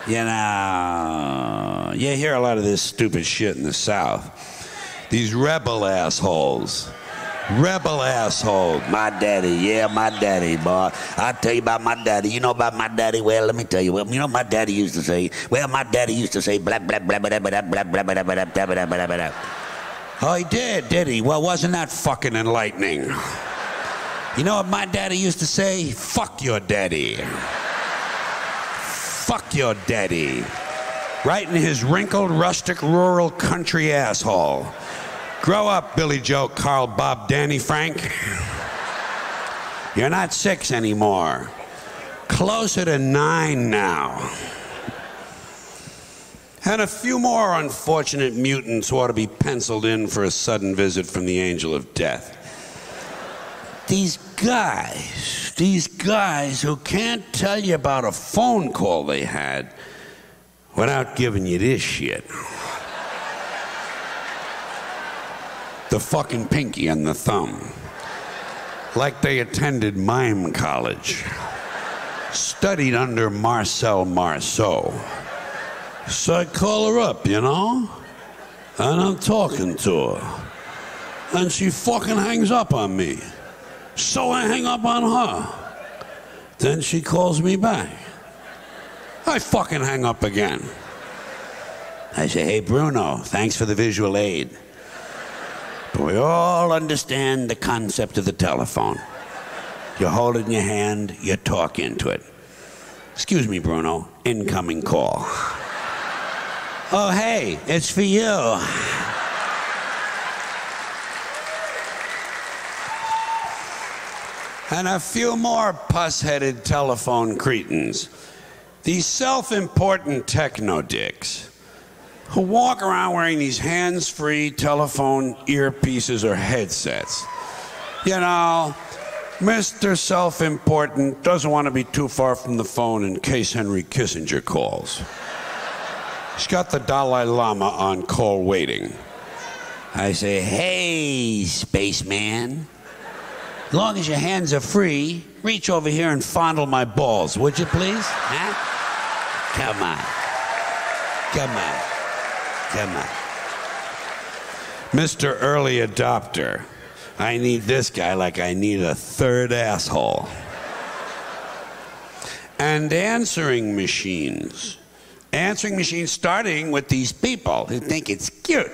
You know, you hear a lot of this stupid shit in the South. These rebel assholes. My daddy, yeah, my daddy, boy. I'll tell you about my daddy. You know about my daddy? Well, let me tell you. Well, you know what my daddy used to say? Well, my daddy used to say blah, blah, blah, blah, blah, blah, blah, blah, blah, blah, blah, blah, blah, blah. Oh, he did he? Well, wasn't that fucking enlightening? You know what my daddy used to say? Fuck your daddy. Fuck your daddy. Right in his wrinkled, rustic, rural, country asshole. Grow up, Billy Joe, Carl, Bob, Danny, Frank. You're not 6 anymore. Closer to 9 now. And a few more unfortunate mutants who ought to be penciled in for a sudden visit from the angel of death. These guys who can't tell you about a phone call they had without giving you this shit. The fucking pinky and the thumb. Like they attended mime college. Studied under Marcel Marceau. So I call her up, you know? And I'm talking to her. And she fucking hangs up on me. So I hang up on her. Then she calls me back. I fucking hang up again. I say, hey, Bruno, thanks for the visual aid. But we all understand the concept of the telephone. You hold it in your hand, you talk into it. Excuse me, Bruno, incoming call. Oh, hey, it's for you. And a few more pus-headed telephone cretins. These self-important techno-dicks who walk around wearing these hands-free telephone earpieces or headsets. You know, Mr. Self-Important doesn't want to be too far from the phone in case Henry Kissinger calls. He's got the Dalai Lama on call waiting. I say, hey, spaceman. As long as your hands are free, reach over here and fondle my balls, would you please? Huh? Come on. Come on. Come on. Mr. Early Adopter, I need this guy like I need a third asshole. And answering machines. Answering machines starting with these people who think it's cute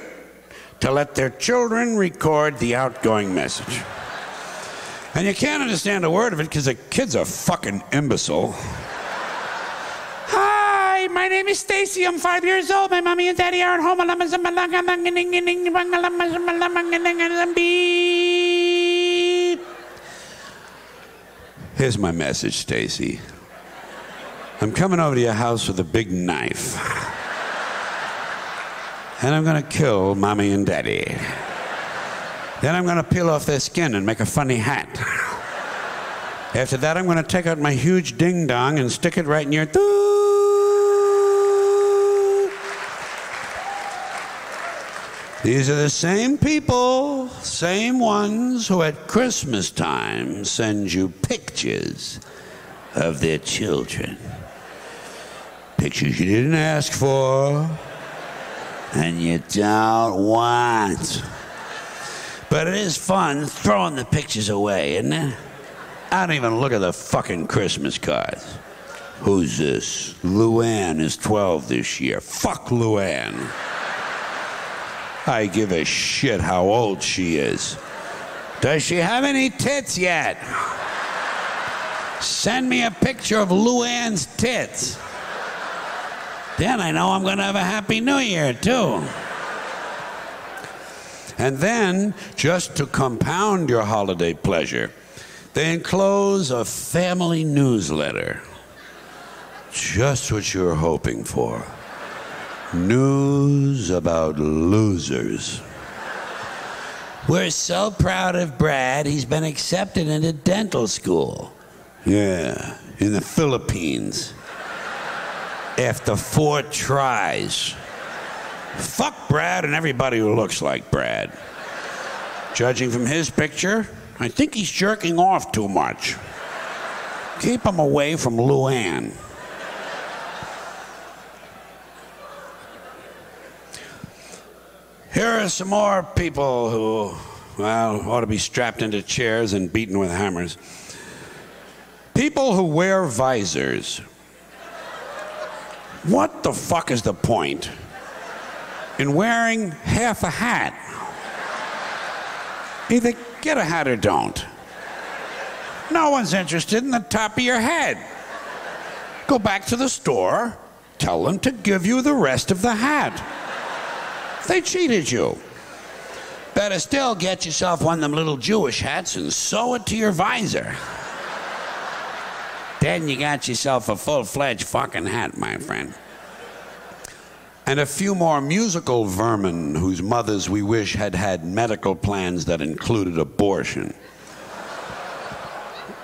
to let their children record the outgoing message. And you can't understand a word of it because the kid's a fucking imbecile. Hi, my name is Stacy. I'm 5 years old. My mommy and daddy are at home. Here's my message, Stacy. I'm coming over to your house with a big knife. And I'm gonna kill mommy and daddy. Then I'm gonna peel off their skin and make a funny hat. After that, I'm going to take out my huge ding-dong and stick it right in your... These are the same people, same ones who at Christmas time send you pictures of their children. Pictures you didn't ask for and you don't want. But it is fun throwing the pictures away, isn't it? I don't even look at the fucking Christmas cards. Who's this? Luann is 12 this year. Fuck Luann. I give a shit how old she is. Does she have any tits yet? Send me a picture of Luann's tits. Then I know I'm going to have a happy new year, too. And then, just to compound your holiday pleasure, they enclose a family newsletter. Just what you're hoping for. News about losers. We're so proud of Brad, he's been accepted into dental school. Yeah, in the Philippines. After 4 tries. Fuck Brad and everybody who looks like Brad. Judging from his picture, I think he's jerking off too much. Keep him away from Luann. Here are some more people who, well, ought to be strapped into chairs and beaten with hammers. People who wear visors. What the fuck is the point in wearing half a hat? Either get a hat or don't. No one's interested in the top of your head. Go back to the store, tell them to give you the rest of the hat. They cheated you. Better still get yourself one of them little Jewish hats and sew it to your visor. Then you got yourself a full-fledged fucking hat, my friend. And a few more musical vermin whose mothers we wish had had medical plans that included abortion.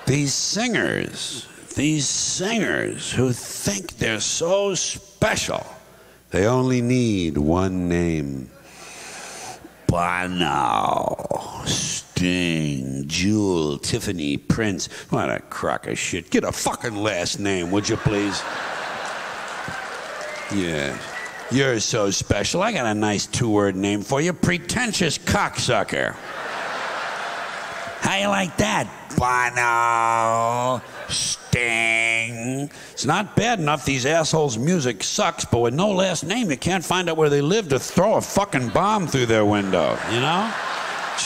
These singers who think they're so special, they only need one name. Bono, Sting, Jewel, Tiffany, Prince. What a crock of shit. Get a fucking last name, would you please? Yeah. You're so special. I got a nice 2-word name for you. Pretentious cocksucker. How you like that? Bono, Sting. It's not bad enough these assholes' music sucks, but with no last name, you can't find out where they live to throw a fucking bomb through their window, you know?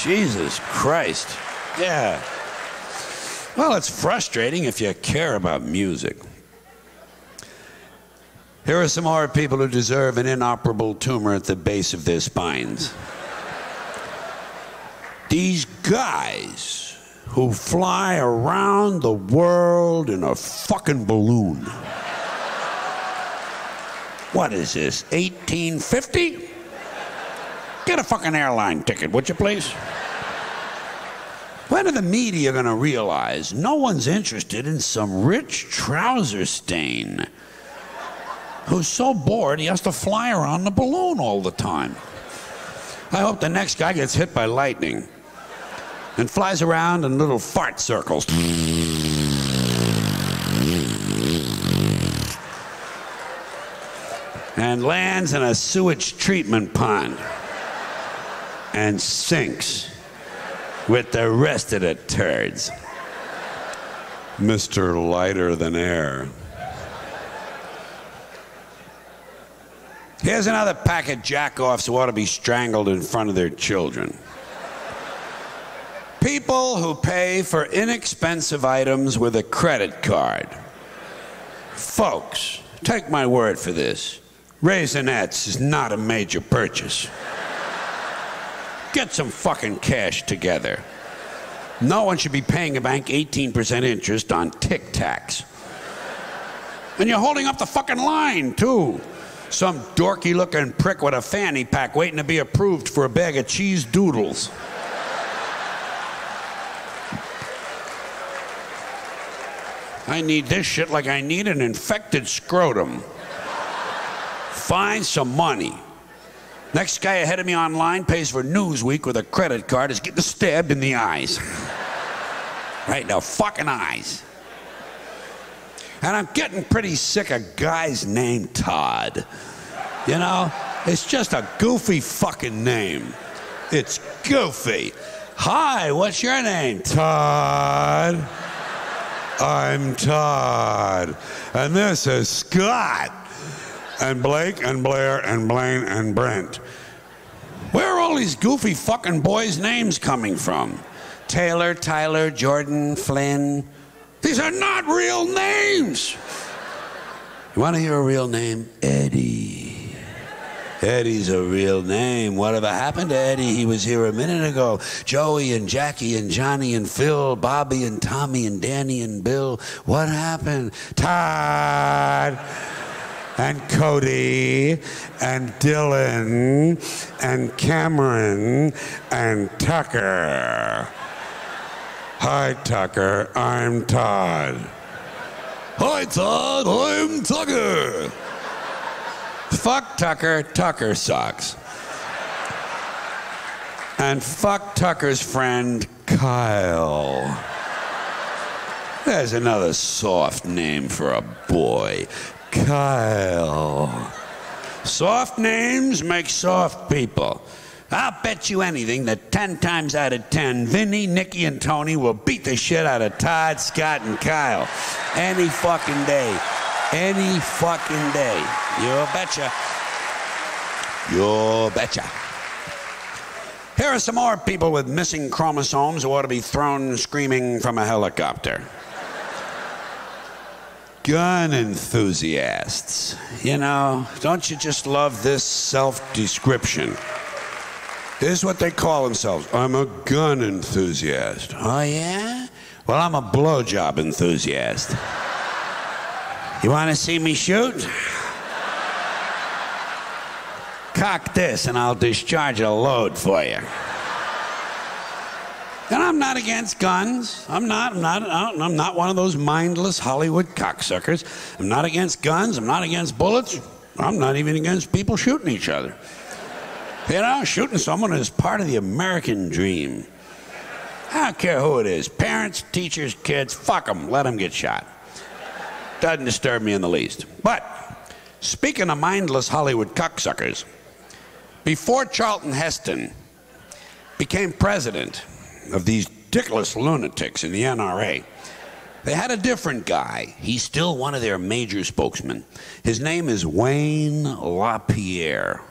Jesus Christ. Yeah. Well, it's frustrating if you care about music. Here are some more people who deserve an inoperable tumor at the base of their spines. These guys who fly around the world in a fucking balloon. What is this, 1850? Get a fucking airline ticket, would you please? When are the media gonna realize no one's interested in some rich trouser stain who's so bored he has to fly around the balloon all the time? I hope the next guy gets hit by lightning and flies around in little fart circles. And lands in a sewage treatment pond and sinks with the rest of the turds. Mr. Lighter Than Air. Here's another pack of jack-offs who ought to be strangled in front of their children. People who pay for inexpensive items with a credit card. Folks, take my word for this. Raisinets is not a major purchase. Get some fucking cash together. No one should be paying a bank 18% interest on Tic Tacs. And you're holding up the fucking line, too. Some dorky-looking prick with a fanny pack waiting to be approved for a bag of cheese doodles. I need this shit like I need an infected scrotum. Find some money. Next guy ahead of me online pays for Newsweek with a credit card is getting stabbed in the eyes. Right in the fucking eyes. And I'm getting pretty sick of guys named Todd. You know, it's just a goofy fucking name. It's goofy. Hi, what's your name? Todd. I'm Todd. And this is Scott. And Blake and Blair and Blaine and Brent. Where are all these goofy fucking boys' names coming from? Taylor, Tyler, Jordan, Flynn. These are not real names. You want to hear a real name? Eddie. Eddie's a real name. Whatever happened to Eddie? He was here a minute ago. Joey and Jackie and Johnny and Phil, Bobby and Tommy and Danny and Bill. What happened? Todd and Cody and Dylan and Cameron and Tucker. Hi, Tucker. I'm Todd. Hi, Todd. I'm Tucker. Fuck Tucker. Tucker sucks. And fuck Tucker's friend, Kyle. There's another soft name for a boy. Kyle. Soft names make soft people. I'll bet you anything that 10 times out of 10, Vinny, Nicky, and Tony will beat the shit out of Todd, Scott, and Kyle. Any fucking day. Any fucking day. You betcha. You betcha. Here are some more people with missing chromosomes who ought to be thrown screaming from a helicopter. Gun enthusiasts. You know, don't you just love this self-description? This is what they call themselves. I'm a gun enthusiast. Oh, yeah? Well, I'm a blowjob enthusiast. You want to see me shoot? Cock this and I'll discharge a load for you. And I'm not against guns. I'm not one of those mindless Hollywood cocksuckers. I'm not against guns. I'm not against bullets. I'm not even against people shooting each other. You know, shooting someone is part of the American dream. I don't care who it is. Parents, teachers, kids, fuck them. Let them get shot. Doesn't disturb me in the least. But, speaking of mindless Hollywood cocksuckers, before Charlton Heston became president of these ridiculous lunatics in the NRA, they had a different guy. He's still one of their major spokesmen. His name is Wayne LaPierre.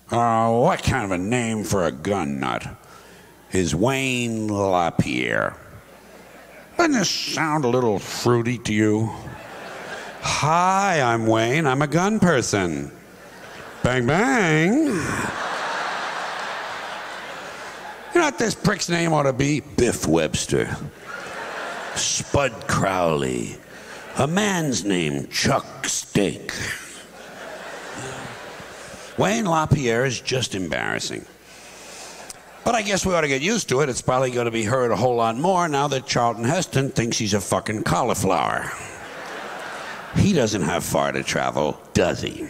What kind of a name for a gun nut is Wayne LaPierre? Doesn't this sound a little fruity to you? Hi, I'm Wayne. I'm a gun person. Bang, bang. You know what this prick's name ought to be? Biff Webster. Spud Crowley. A man's name, Chuck Steak. Wayne LaPierre is just embarrassing. But I guess we ought to get used to it. It's probably going to be heard a whole lot more now that Charlton Heston thinks he's a fucking cauliflower. He doesn't have far to travel, does he?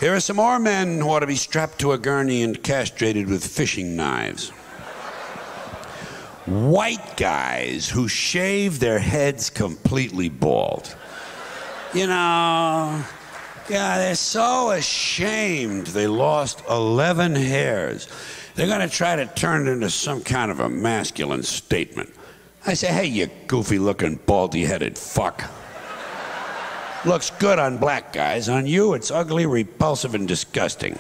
Here are some more men who ought to be strapped to a gurney and castrated with fishing knives. White guys who shave their heads completely bald. You know, yeah, they're so ashamed they lost 11 hairs. They're going to try to turn it into some kind of a masculine statement. I say, hey, you goofy-looking, baldy-headed fuck. Looks good on black guys. On you, it's ugly, repulsive, and disgusting.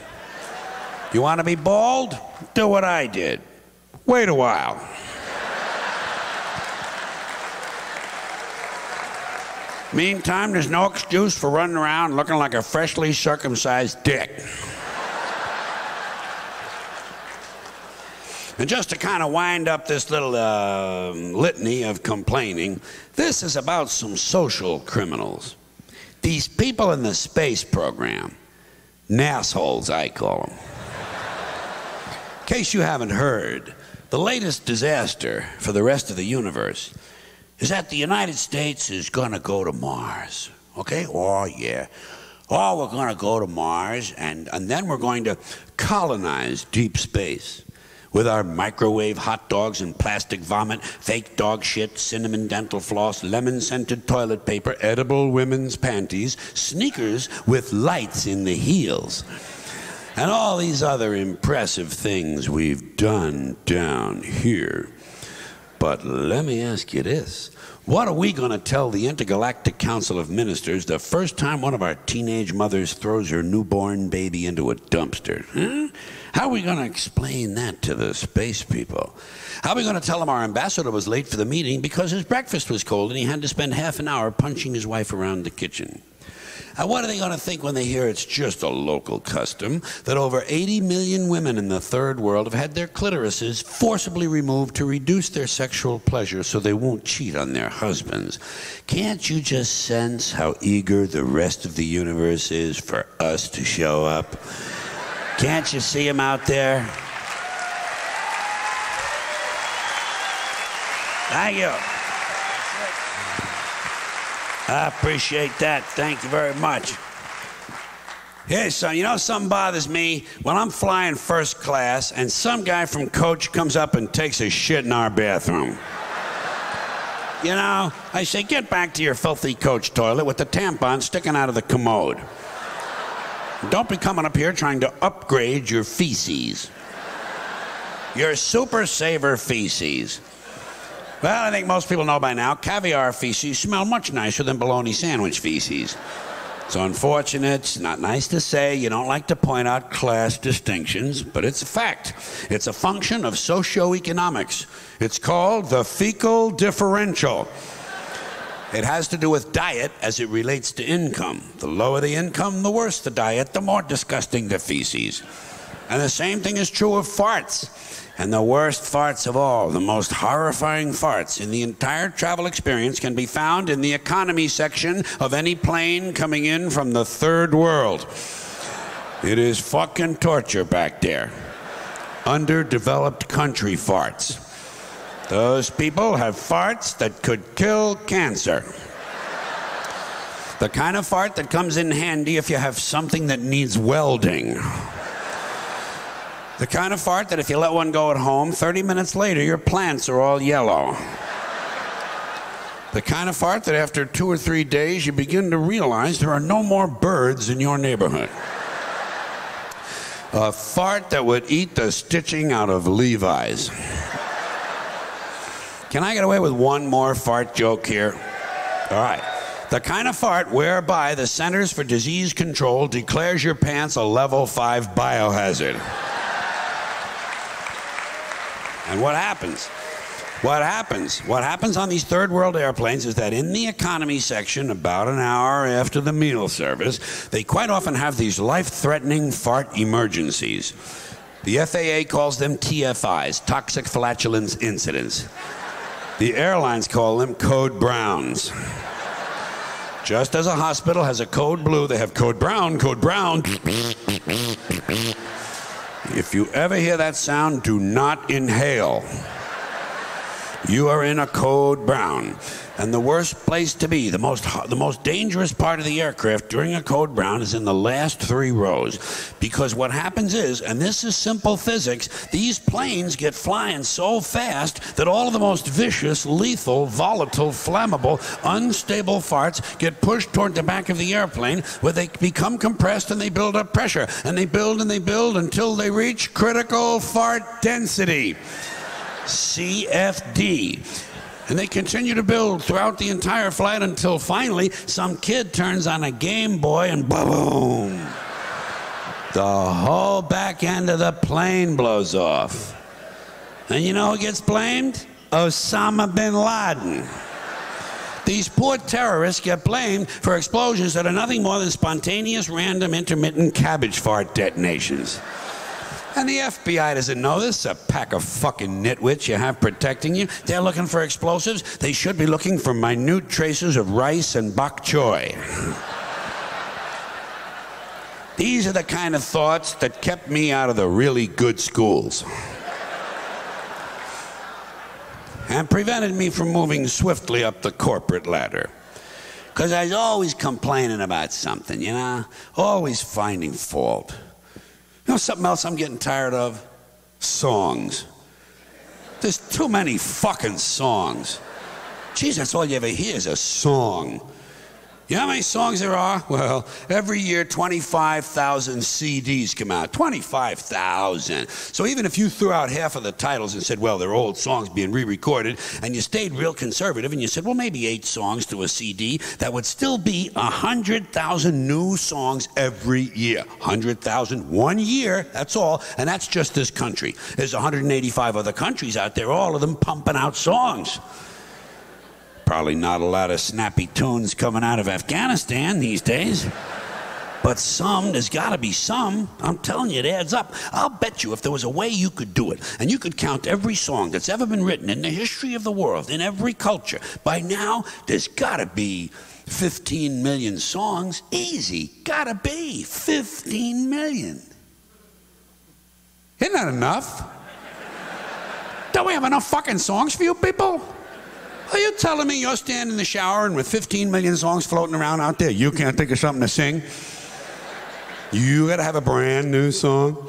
You want to be bald? Do what I did. Wait a while. Meantime, there's no excuse for running around looking like a freshly circumcised dick. And just to kind of wind up this little litany of complaining, this is about some social criminals. These people in the space program, nassholes, I call them. In case you haven't heard, the latest disaster for the rest of the universe is that the United States is going to go to Mars. Okay? Oh, yeah. Oh, we're going to go to Mars, and then we're going to colonize deep space with our microwave hot dogs and plastic vomit, fake dog shit, cinnamon dental floss, lemon-scented toilet paper, edible women's panties, sneakers with lights in the heels, and all these other impressive things we've done down here. But let me ask you this. What are we going to tell the Intergalactic Council of Ministers the first time one of our teenage mothers throws her newborn baby into a dumpster? Huh? How are we going to explain that to the space people? How are we going to tell them our ambassador was late for the meeting because his breakfast was cold and he had to spend half an hour punching his wife around the kitchen? What are they going to think when they hear it's just a local custom that over 80 million women in the third world have had their clitorises forcibly removed to reduce their sexual pleasure so they won't cheat on their husbands? Can't you just sense how eager the rest of the universe is for us to show up? Can't you see them out there? Thank you. I appreciate that. Thank you very much. Hey, son, you know something bothers me? When I'm flying first class and some guy from Coach comes up and takes a shit in our bathroom. You know, I say, get back to your filthy Coach toilet with the tampon sticking out of the commode. Don't be coming up here trying to upgrade your feces. Your super saver feces. Well, I think most people know by now, caviar feces smell much nicer than bologna sandwich feces. It's unfortunate, it's not nice to say, you don't like to point out class distinctions, but it's a fact. It's a function of socioeconomics. It's called the fecal differential. It has to do with diet as it relates to income. The lower the income, the worse the diet, the more disgusting the feces. And the same thing is true of farts. And the worst farts of all, the most horrifying farts in the entire travel experience can be found in the economy section of any plane coming in from the third world. It is fucking torture back there. Underdeveloped country farts. Those people have farts that could kill cancer. The kind of fart that comes in handy if you have something that needs welding. The kind of fart that if you let one go at home, 30 minutes later, your plants are all yellow. The kind of fart that after 2 or 3 days, you begin to realize there are no more birds in your neighborhood. A fart that would eat the stitching out of Levi's. Can I get away with one more fart joke here? All right. The kind of fart whereby the Centers for Disease Control declares your pants a level 5 biohazard. And what happens? What happens on these third world airplanes is that in the economy section, about an hour after the meal service, they quite often have these life-threatening fart emergencies. The FAA calls them TFIs, toxic flatulence incidents. The airlines call them code browns. Just as a hospital has a code blue, they have code brown, code brown. If you ever hear that sound, do not inhale. You are in a code brown. And the worst place to be, the most dangerous part of the aircraft during a code brown is in the last 3 rows. Because what happens is, and this is simple physics, these planes get flying so fast that all of the most vicious, lethal, volatile, flammable, unstable farts get pushed toward the back of the airplane where they become compressed and they build up pressure. And they build until they reach critical fart density. CFD. And they continue to build throughout the entire flight until finally some kid turns on a Game Boy and boom! The whole back end of the plane blows off. And you know who gets blamed? Osama bin Laden. These poor terrorists get blamed for explosions that are nothing more than spontaneous, random, intermittent cabbage fart detonations. And the FBI doesn't know this, a pack of fucking nitwits you have protecting you. They're looking for explosives. They should be looking for minute traces of rice and bok choy. These are the kind of thoughts that kept me out of the really good schools. and prevented me from moving swiftly up the corporate ladder. Because I was always complaining about something, you know? Always finding fault. You know something else I'm getting tired of? Songs. There's too many fucking songs. Jeez, that's all you ever hear is a song. You know how many songs there are? Well, every year 25,000 CDs come out. 25,000. So even if you threw out half of the titles and said, well, they're old songs being re-recorded, and you stayed real conservative and you said, well, maybe 8 songs to a CD, that would still be 100,000 new songs every year. 100,000 one year, that's all, and that's just this country. There's 185 other countries out there, all of them pumping out songs. Probably not a lot of snappy tunes coming out of Afghanistan these days. But some, there's got to be some. I'm telling you, it adds up. I'll bet you if there was a way you could do it, and you could count every song that's ever been written in the history of the world, in every culture, by now, there's got to be 15 million songs. Easy. Got to be 15 million. Isn't that enough? Don't we have enough fucking songs for you people? Are you telling me you're standing in the shower and with 15 million songs floating around out there, you can't think of something to sing? You gotta have a brand new song.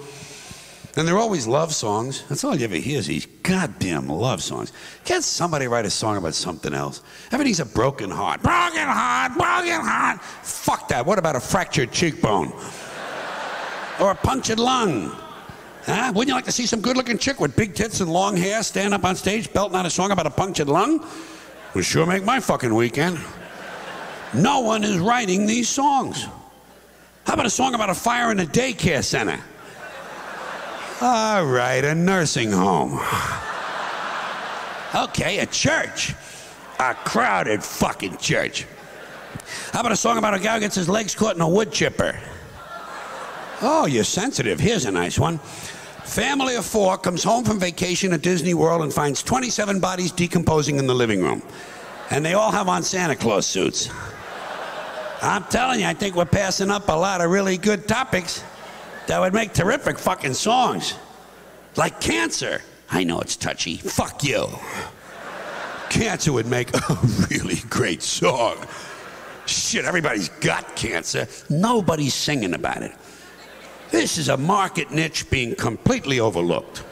And they're always love songs. That's all you ever hear is these goddamn love songs. Can't somebody write a song about something else? Everything's a broken heart. Broken heart, broken heart. Fuck that. What about a fractured cheekbone? Or a punctured lung? Huh? Wouldn't you like to see some good-looking chick with big tits and long hair stand up on stage belting out a song about a punctured lung? Would sure make my fucking weekend. No one is writing these songs. How about a song about a fire in a daycare center? All right, a nursing home. Okay, a church. A crowded fucking church. How about a song about a guy who gets his legs caught in a wood chipper? Oh, you're sensitive. Here's a nice one. Family of 4 comes home from vacation at Disney World and finds 27 bodies decomposing in the living room. And they all have on Santa Claus suits. I'm telling you, I think we're passing up a lot of really good topics that would make terrific fucking songs. Like cancer. I know it's touchy. Fuck you. Cancer would make a really great song. Shit, everybody's got cancer. Nobody's singing about it. This is a market niche being completely overlooked.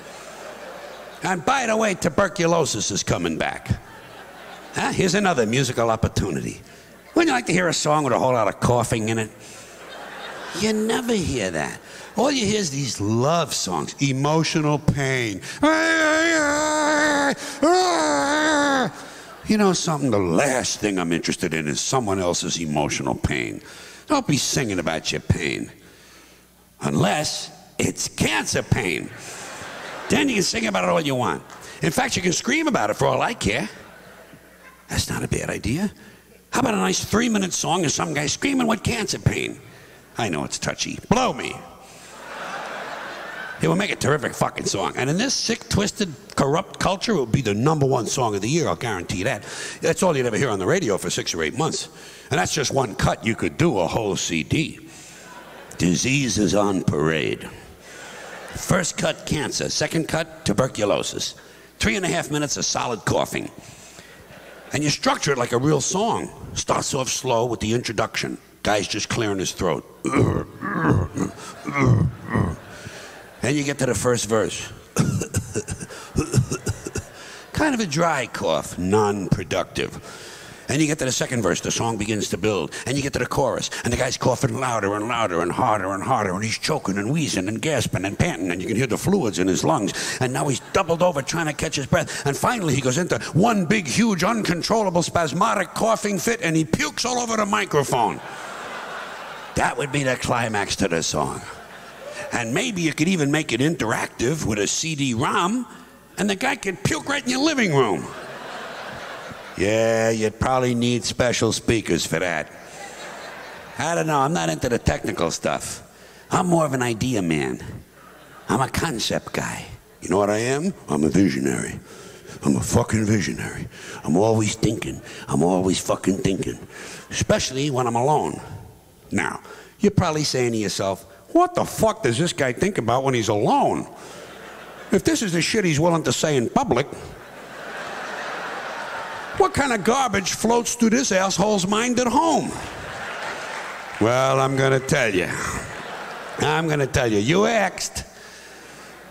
And by the way, tuberculosis is coming back. Huh? Here's another musical opportunity. Wouldn't you like to hear a song with a whole lot of coughing in it? You never hear that. All you hear is these love songs, emotional pain. You know something? The last thing I'm interested in is someone else's emotional pain. Don't be singing about your pain. Unless it's cancer pain. Then you can sing about it all you want. In fact, you can scream about it for all I care. That's not a bad idea. How about a nice 3-minute song of some guy screaming with cancer pain? I know it's touchy. Blow me. It will make a terrific fucking song. And in this sick, twisted, corrupt culture, it will be the #1 song of the year, I'll guarantee you that. That's all you'd ever hear on the radio for 6 or 8 months. And that's just one cut. You could do a whole CD. Disease is on parade. First cut, cancer. Second cut, tuberculosis. 3.5 minutes of solid coughing. And you structure it like a real song. Starts off slow with the introduction. Guy's just clearing his throat. Then you get to the first verse. Kind of a dry cough, non-productive. And you get to the second verse, the song begins to build. And you get to the chorus, and the guy's coughing louder and louder and harder and harder, and he's choking and wheezing and gasping and panting, and you can hear the fluids in his lungs. And now he's doubled over trying to catch his breath. And finally he goes into one big, huge, uncontrollable, spasmodic coughing fit, and he pukes all over the microphone. That would be the climax to the song. And maybe you could even make it interactive with a CD-ROM, and the guy could puke right in your living room. Yeah, you'd probably need special speakers for that. I don't know, I'm not into the technical stuff. I'm more of an idea man. I'm a concept guy. You know what I am? I'm a visionary. I'm a fucking visionary. I'm always thinking. I'm always fucking thinking. Especially when I'm alone. Now, you're probably saying to yourself, what the fuck does this guy think about when he's alone? If this is the shit he's willing to say in public, What kind of garbage floats through this asshole's mind at home? Well, I'm gonna tell you. You asked.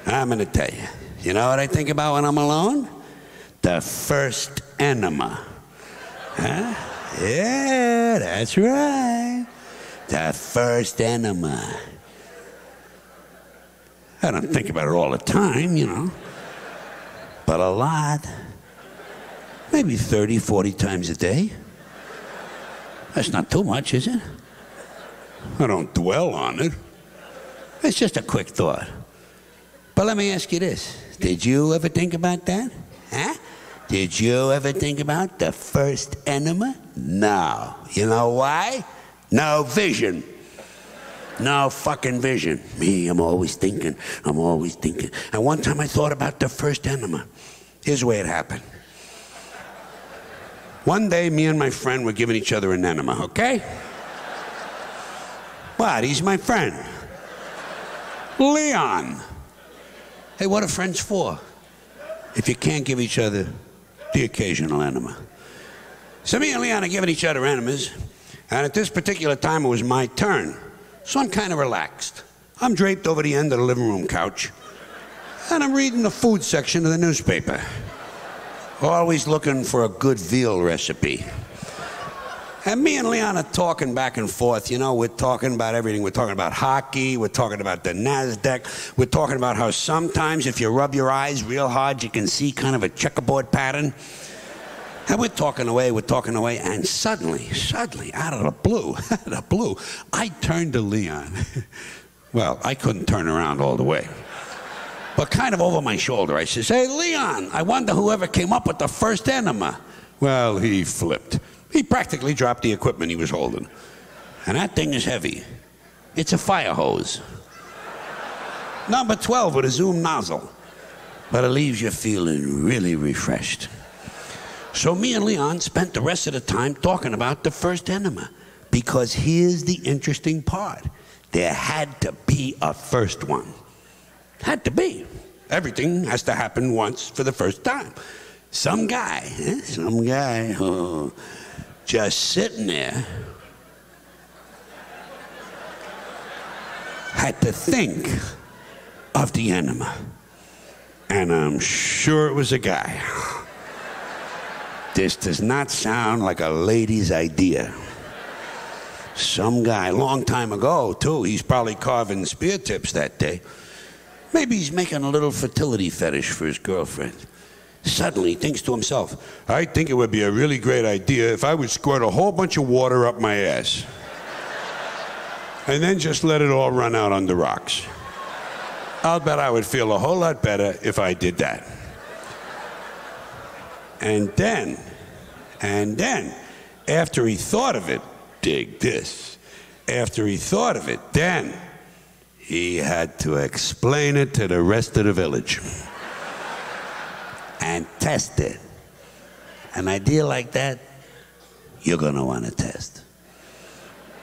I'm gonna tell you. You know what I think about when I'm alone? The First Enema. Huh? Yeah, that's right. The First Enema. I don't think about it all the time, you know. But a lot. Maybe 30, 40 times a day. That's not too much, is it? I don't dwell on it. It's just a quick thought. But let me ask you this. Did you ever think about that? Huh? Did you ever think about the First Enema? No. You know why? No vision. No fucking vision. Me, I'm always thinking. And one time I thought about the First Enema. Here's the way it happened. One day, me and my friend were giving each other an enema, okay? What? He's my friend. Leon. Hey, what are friends for? If you can't give each other the occasional enema. So me and Leon are giving each other enemas, and at this particular time it was my turn. So I'm kind of relaxed. I'm draped over the end of the living room couch, and I'm reading the food section of the newspaper. Always looking for a good veal recipe. And me and Leon are talking back and forth. You know, we're talking about everything. We're talking about hockey. We're talking about the NASDAQ. We're talking about how sometimes if you rub your eyes real hard, you can see kind of a checkerboard pattern. And we're talking away, and suddenly, out of the blue, I turned to Leon. Well, I couldn't turn around all the way. But kind of over my shoulder, I says, "Hey, Leon, I wonder whoever came up with the First Enema." Well, he flipped. He practically dropped the equipment he was holding. And that thing is heavy. It's a fire hose. Number 12 with a zoom nozzle. But it leaves you feeling really refreshed. So me and Leon spent the rest of the time talking about the First Enema. Because here's the interesting part. There had to be a first one. Had to be. Everything has to happen once for the first time. Some guy just sitting there had to think of the enema. And I'm sure it was a guy. This does not sound like a lady's idea. Some guy, long time ago, too. He's probably carving spear tips that day. Maybe he's making a little fertility fetish for his girlfriend. Suddenly, he thinks to himself, "I think it would be a really great idea if I would squirt a whole bunch of water up my ass. And then just let it all run out on the rocks. I'll bet I would feel a whole lot better if I did that." And then, after he thought of it, dig this, after he thought of it, then he had to explain it to the rest of the village. And test it. An idea like that, you're going to want to test.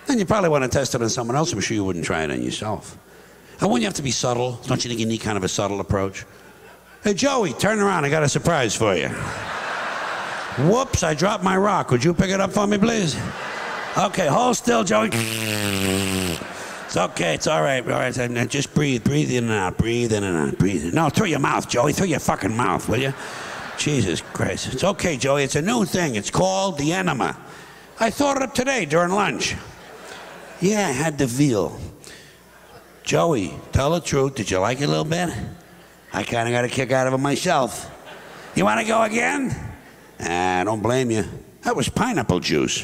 And you probably want to test it on someone else. I'm sure you wouldn't try it on yourself. And wouldn't you have to be subtle? Don't you think you need kind of a subtle approach? "Hey, Joey, turn around. I got a surprise for you." "Whoops, I dropped my rock. Would you pick it up for me, please?" "Okay, hold still, Joey." "It's okay, it's all right. Just breathe in and out, breathe in and out, breathe in. No, through your mouth, Joey, through your fucking mouth, will you? Jesus Christ. It's okay, Joey, it's a new thing. It's called the enema. I thought it up today during lunch." "Yeah, I had the veal." "Joey, tell the truth, did you like it a little bit?" "I kind of got a kick out of it myself." "You want to go again?" "I don't blame you. That was pineapple juice.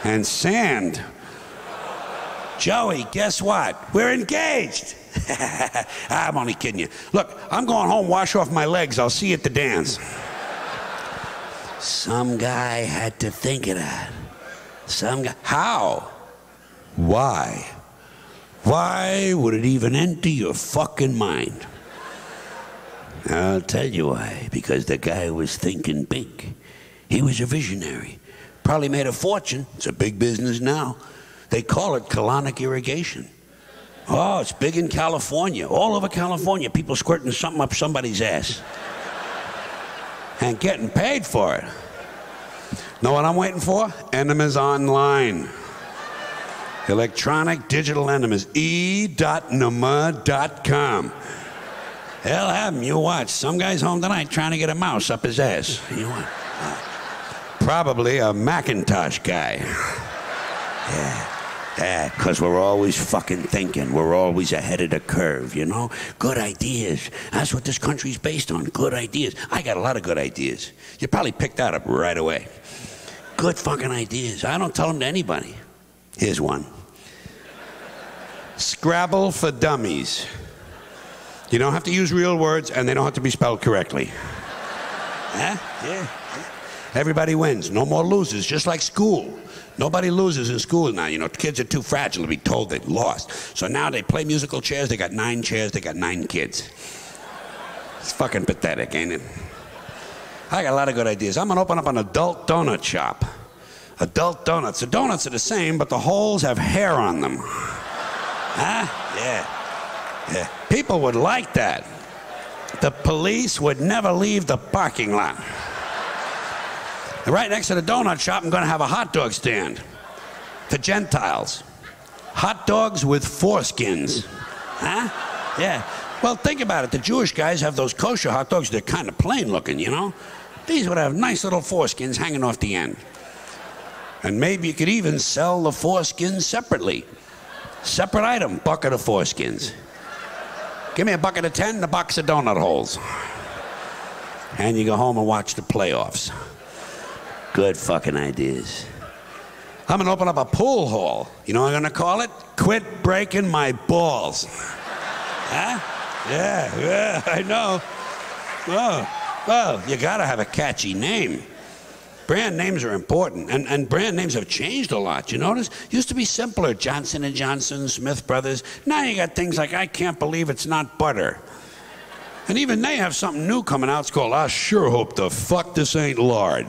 And sand. Joey, guess what? We're engaged." "I'm only kidding you. Look, I'm going home, wash off my legs. I'll see you at the dance." Some guy had to think of that. Some guy. How? Why? Why would it even enter your fucking mind? I'll tell you why. Because the guy was thinking big. He was a visionary. Probably made a fortune. It's a big business now. They call it colonic irrigation. Oh, it's big in California. All over California, people squirting something up somebody's ass. and getting paid for it. Know what I'm waiting for? Enemas Online. Electronic digital enemas. e.nema.com. Hell have them, you watch. Some guy's home tonight trying to get a mouse up his ass. You watch. Probably a Macintosh guy. Yeah, because we're always fucking thinking. We're always ahead of the curve, you know? Good ideas. That's what this country's based on, good ideas. I got a lot of good ideas. You probably picked that up right away. Good fucking ideas. I don't tell them to anybody. Here's one. Scrabble for dummies. You don't have to use real words, and they don't have to be spelled correctly. Huh? Yeah. Everybody wins. No more losers, just like school. Nobody loses in school now. You know, kids are too fragile to be told they've lost. So now they play musical chairs. They got 9 chairs. They got 9 kids. It's fucking pathetic, ain't it? I got a lot of good ideas. I'm going to open up an adult donut shop. Adult donuts. The donuts are the same, but the holes have hair on them. Huh? Yeah. People would like that. The police would never leave the parking lot. Right next to the donut shop, I'm going to have a hot dog stand for Gentiles. Hot dogs with foreskins. Huh? Yeah. Well, think about it. The Jewish guys have those kosher hot dogs. They're kind of plain looking, you know? These would have nice little foreskins hanging off the end. And maybe you could even sell the foreskins separately. Separate item, bucket of foreskins. Give me a bucket of 10 and a box of donut holes. And you go home and watch the playoffs. Good fucking ideas. I'm going to open up a pool hall. You know what I'm going to call it? Quit breaking my balls. Huh? Yeah, I know. Well, you got to have a catchy name. Brand names are important, and brand names have changed a lot. You notice? Used to be simpler. Johnson & Johnson, Smith Brothers. Now you got things like, I can't believe it's not butter. And even they have something new coming out. It's called, I sure hope the fuck this ain't lard.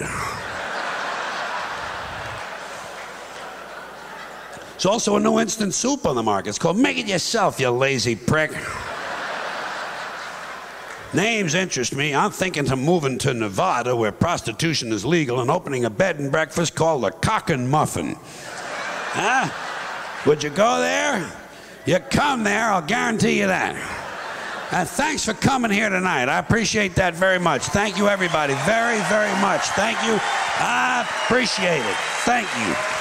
There's also a new instant soup on the market. It's called Make It Yourself, you lazy prick. Names interest me. I'm thinking of moving to Nevada, where prostitution is legal, and opening a bed and breakfast called the Cock and Muffin. Huh? Would you go there? You come there, I'll guarantee you that. And thanks for coming here tonight. I appreciate that very much. Thank you, everybody. Very, very much. Thank you. I appreciate it. Thank you.